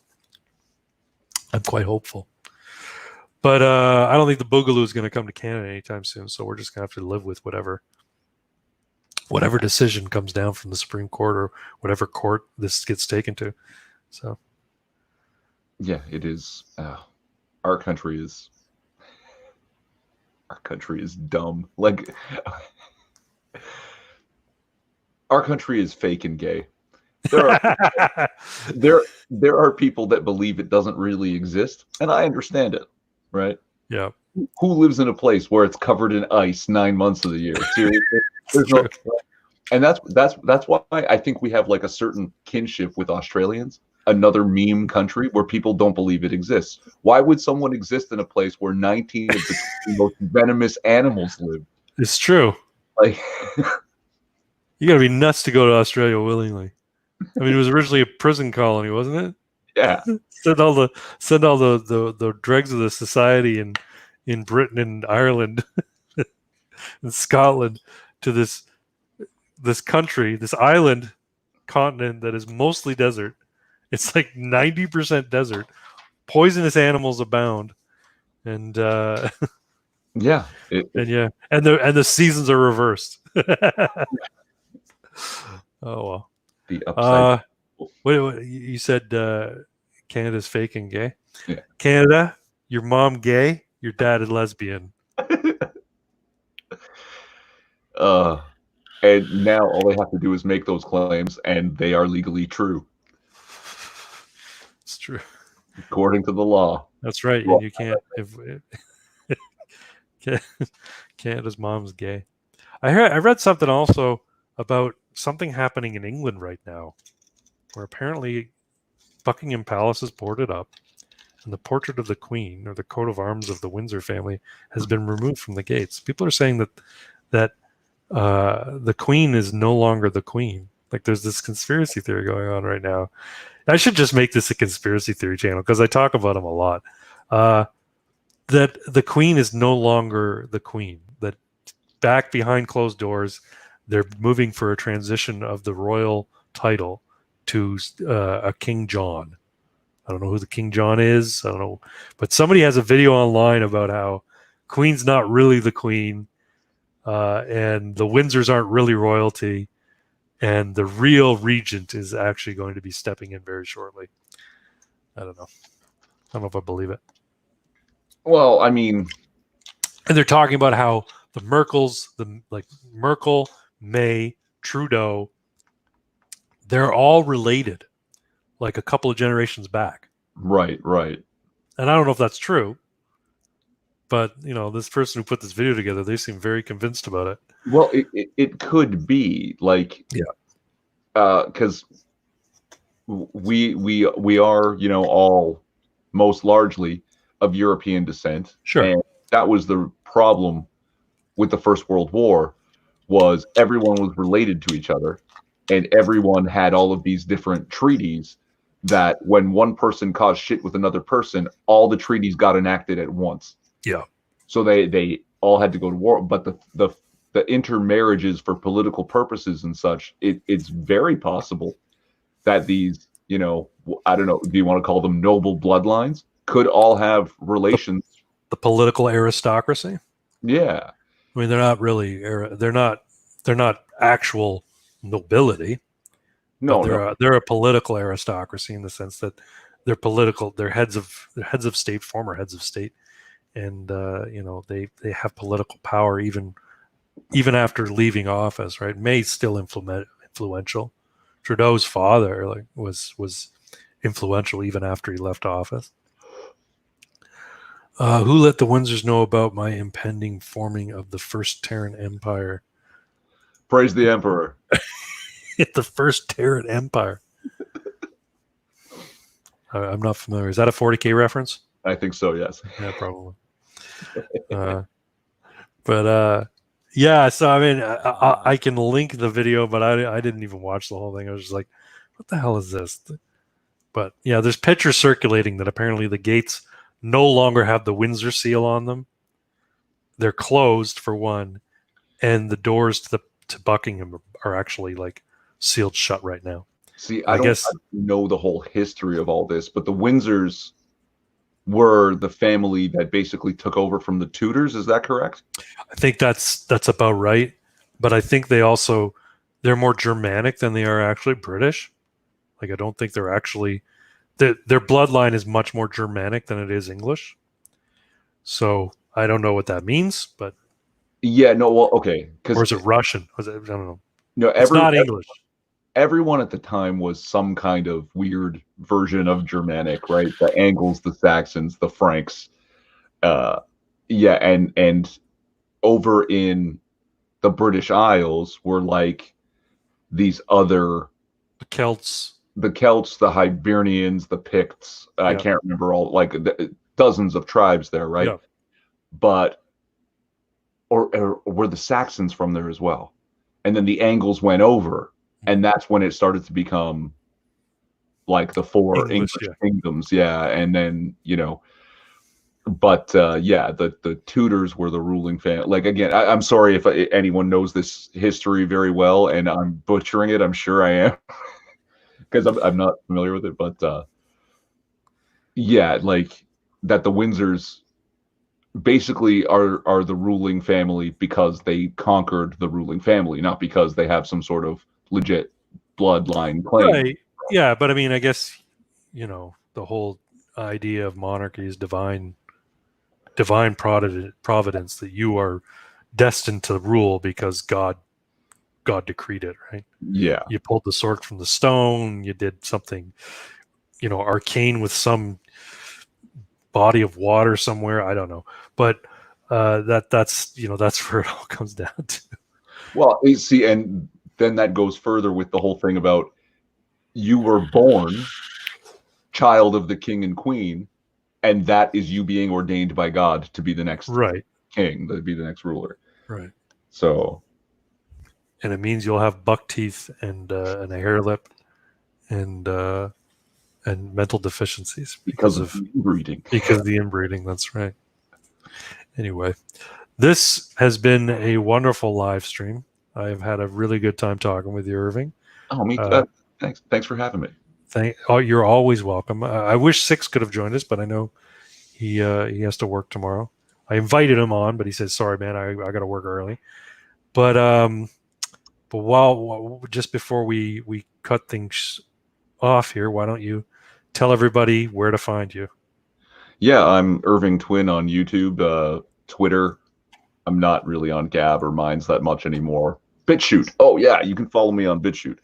I'm quite hopeful. But I don't think the Boogaloo is going to come to Canada anytime soon. So we're just going to have to live with whatever decision comes down from the Supreme Court or whatever court this gets taken to. So,
yeah, it is. Our country is dumb. Like, our country is fake and gay. There are people that believe it doesn't really exist, and I understand it, right?
Yeah.
Who lives in a place where it's covered in ice 9 months of the year? Seriously, there's no. And that's why I think we have like a certain kinship with Australians, another meme country where people don't believe it exists. Why would someone exist in a place where 19 of the most venomous animals live?
It's true.
Like,
you got to be nuts to go to Australia willingly. I mean, it was originally a prison colony, wasn't it?
Yeah.
Send all the dregs of the society in Britain and Ireland and Scotland to this country, this island continent that is mostly desert. It's like 90% desert. Poisonous animals abound, and
yeah,
and the seasons are reversed. Oh well.
The upside.
What you said? Canada's fake and gay.
Yeah.
Canada, your mom gay, your dad is lesbian.
And now all they have to do is make those claims, and they are legally true.
It's true,
according to the law.
That's right. Well, you can't. Canada's mom's gay. I read something also about something happening in England right now, where apparently Buckingham Palace is boarded up. and the portrait of the Queen, or the coat of arms of the Windsor family, has been removed from the gates. People are saying that the Queen is no longer the Queen. Like, there's this conspiracy theory going on right now. I should just make this a conspiracy theory channel because I talk about them a lot. That the Queen is no longer the Queen. That back behind closed doors, they're moving for a transition of the royal title to a King John. I don't know who the King John is. I don't know. But somebody has a video online about how Queen's not really the Queen, and the Windsors aren't really royalty, and the real regent is actually going to be stepping in very shortly. I don't know. I don't know if I believe it.
Well, I mean,
and they're talking about how the Merkels, Merkel, May, Trudeau, they're all related, like a couple of generations back.
Right.
And I don't know if that's true, but this person who put this video together, they seem very convinced about it.
Well, it could be like, because we are all most largely of European descent.
Sure.
And that was the problem with the First World War, was everyone was related to each other, and everyone had all of these different treaties that when one person caused shit with another person, all the treaties got enacted at once.
Yeah.
So they all had to go to war. But the intermarriages for political purposes and such, it's very possible that these, I don't know, do you want to call them noble bloodlines, could all have relations.
The political aristocracy.
Yeah.
I mean, they're not really. They're not actual nobility.
No,
they're a political aristocracy in the sense that they're political. They're heads of state, former heads of state, and they have political power even after leaving office. Right? May's still influential. Trudeau's father was influential even after he left office. Who let the Windsors know about my impending forming of the First Terran Empire?
Praise the Emperor.
The First Terran Empire. I'm not familiar. Is that a 40K reference?
I think so, yes.
Yeah, probably. Yeah, so I mean, I can link the video, but I didn't even watch the whole thing. I was just like, what the hell is this? But yeah, there's pictures circulating that apparently the gates no longer have the Windsor seal on them. They're closed, for one, and the doors to Buckingham are actually like sealed shut right now.
See, I don't know the whole history of all this, but the Windsors were the family that basically took over from the Tudors. Is that correct?
I think that's about right. But I think they're more Germanic than they are actually British. Like, I don't think they're actually... Their bloodline is much more Germanic than it is English. So I don't know what that means, but...
Yeah, no, well, okay.
Or is it Russian? I don't know.
No,
it's not English.
Everyone at the time was some kind of weird version of Germanic, right? The Angles, the Saxons, the Franks. And over in the British Isles were like these other...
The Celts,
the Hibernians, the Picts. I can't remember all, like dozens of tribes there, right?
Yeah.
But or were the Saxons from there as well? And then the Angles went over, and that's when it started to become like the four English kingdoms. Yeah, and then but the Tudors were the ruling family. Like, again, I'm sorry if anyone knows this history very well, and I'm butchering it. I'm sure I am. Because I'm not familiar with it, but like that the Windsors basically are the ruling family because they conquered the ruling family, not because they have some sort of legit bloodline claim.
Right. Yeah, but I mean, I guess the whole idea of monarchy is divine providence, that you are destined to rule because God decreed it, right?
Yeah.
You pulled the sword from the stone. You did something, arcane with some body of water somewhere. I don't know, but that's where it all comes down to.
Well, you see, and then that goes further with the whole thing about you were born child of the king and queen, and that is you being ordained by God to be the next
Right.
king, to be the next ruler.
Right.
So,
And it means you'll have buck teeth and a hair lip and mental deficiencies
because of breeding.
because of the inbreeding. That's right. Anyway, this has been a wonderful live stream. I've had a really good time talking with you, Irving.
Oh, me. Thanks for having me.
You're always welcome. I wish Six could have joined us, but I know he has to work tomorrow. I invited him on, but he says, "Sorry, man, I got to work early." But while just before we cut things off here, why don't you tell everybody where to find you?
Yeah, I'm Irving Twin on YouTube, Twitter. I'm not really on Gab or Minds that much anymore. BitChute. Oh yeah, you can follow me on BitChute.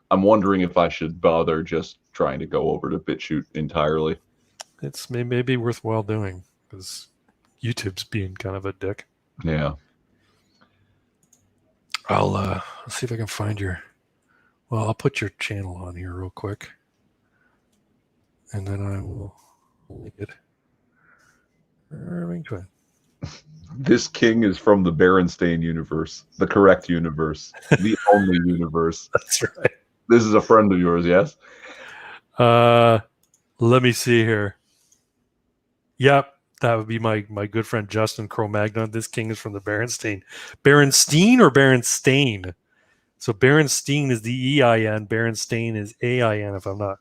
I'm wondering if I should bother just trying to go over to BitChute entirely.
It's maybe worthwhile doing because YouTube's being kind of a dick.
Yeah.
I'll see if I can find your. Well, I'll put your channel on here real quick, and then I will make it Irving Twin.
This king is from the Berenstain universe, the correct universe, the only universe.
That's right.
This is a friend of yours, yes?
Let me see here. Yep, that would be my good friend Justin Cro-Magnon. This king is from the Berenstain. Berenstein or Berenstain? So Berenstein is the EIN. Berenstain is AIN, if I'm not.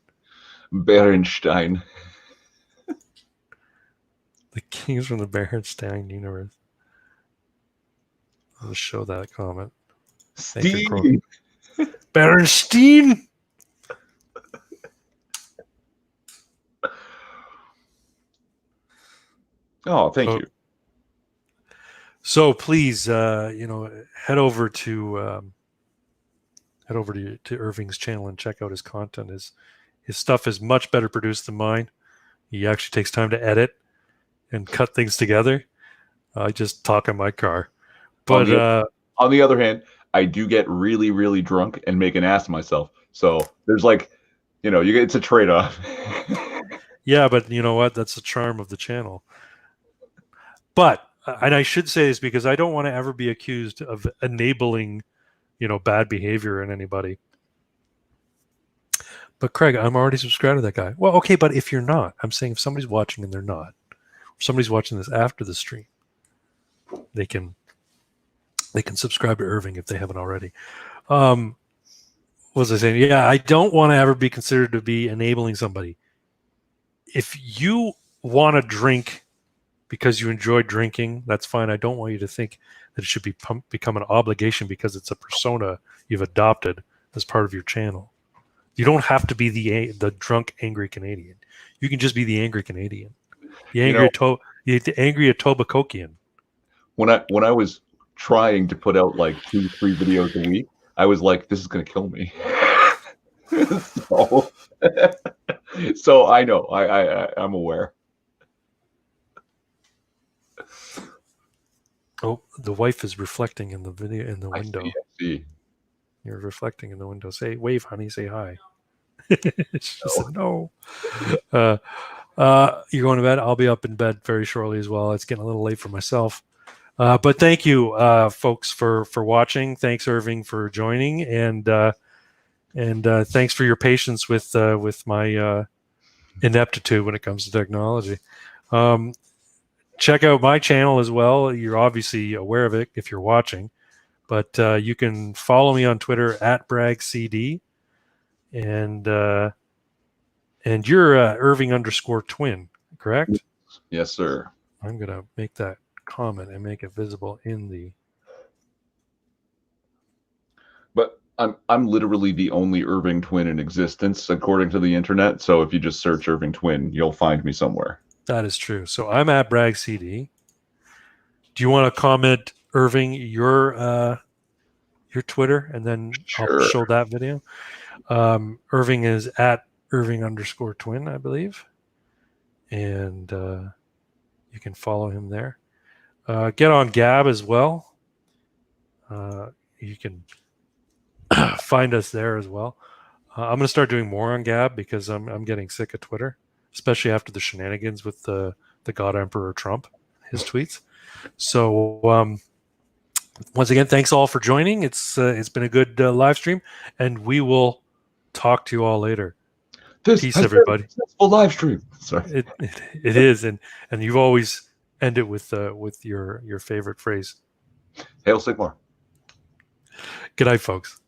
Berenstein.
The king is from the Berenstain universe. I'll show that comment.
Steve.
Berenstein.
Oh, thank you.
So please, head over to Irving's channel and check out his content. His stuff is much better produced than mine. He actually takes time to edit and cut things together. I just talk in my car. But
on the other hand, I do get really, really drunk and make an ass of myself. So there's it's a trade-off.
Yeah, but you know what? That's the charm of the channel. But, and I should say this because I don't want to ever be accused of enabling, bad behavior in anybody. But Craig, I'm already subscribed to that guy. Well, okay, but if you're not, I'm saying if somebody's watching and they're not, if somebody's watching this after the stream, they can subscribe to Irving if they haven't already. What was I saying? Yeah, I don't want to ever be considered to be enabling somebody. If you want to drink because you enjoy drinking, that's fine. I don't want you to think that it should become an obligation because it's a persona you've adopted as part of your channel. You don't have to be the drunk, angry Canadian. You can just be the angry Canadian, the angry Etobicokean.
When I was trying to put out like 2-3 videos a week, I was like, this is gonna kill me. So I know I'm aware.
Oh, the wife is reflecting in the video in the window.
I see.
You're reflecting in the window. Say, wave, honey. Say hi. She said no. You're going to bed. I'll be up in bed very shortly as well. It's getting a little late for myself. But thank you, folks, for watching. Thanks, Irving, for joining, and thanks for your patience with my ineptitude when it comes to technology. Check out my channel as well. You're obviously aware of it if you're watching, but you can follow me on Twitter @BragCD, and you're Irving_twin, correct?
Yes, sir.
I'm gonna make that comment and make it visible in the.
But I'm literally the only Irving Twin in existence according to the internet. So if you just search Irving Twin, you'll find me somewhere.
That is true. So I'm @BragCD. Do you want to comment, Irving, your Twitter, and then
Sure.
I'll show that video? Irving is @Irving_twin, I believe, and you can follow him there. Get on Gab as well. You can find us there as well. I'm going to start doing more on Gab because I'm getting sick of Twitter. especially after the shenanigans with the God Emperor Trump, his tweets. So once again, thanks all for joining. It's been a good live stream, and we will talk to you all later.
This
Peace,
has
everybody.
been a successful live stream. Sorry.
It is, and you've always ended with your favorite phrase.
Hail Sigmar.
Good night, folks.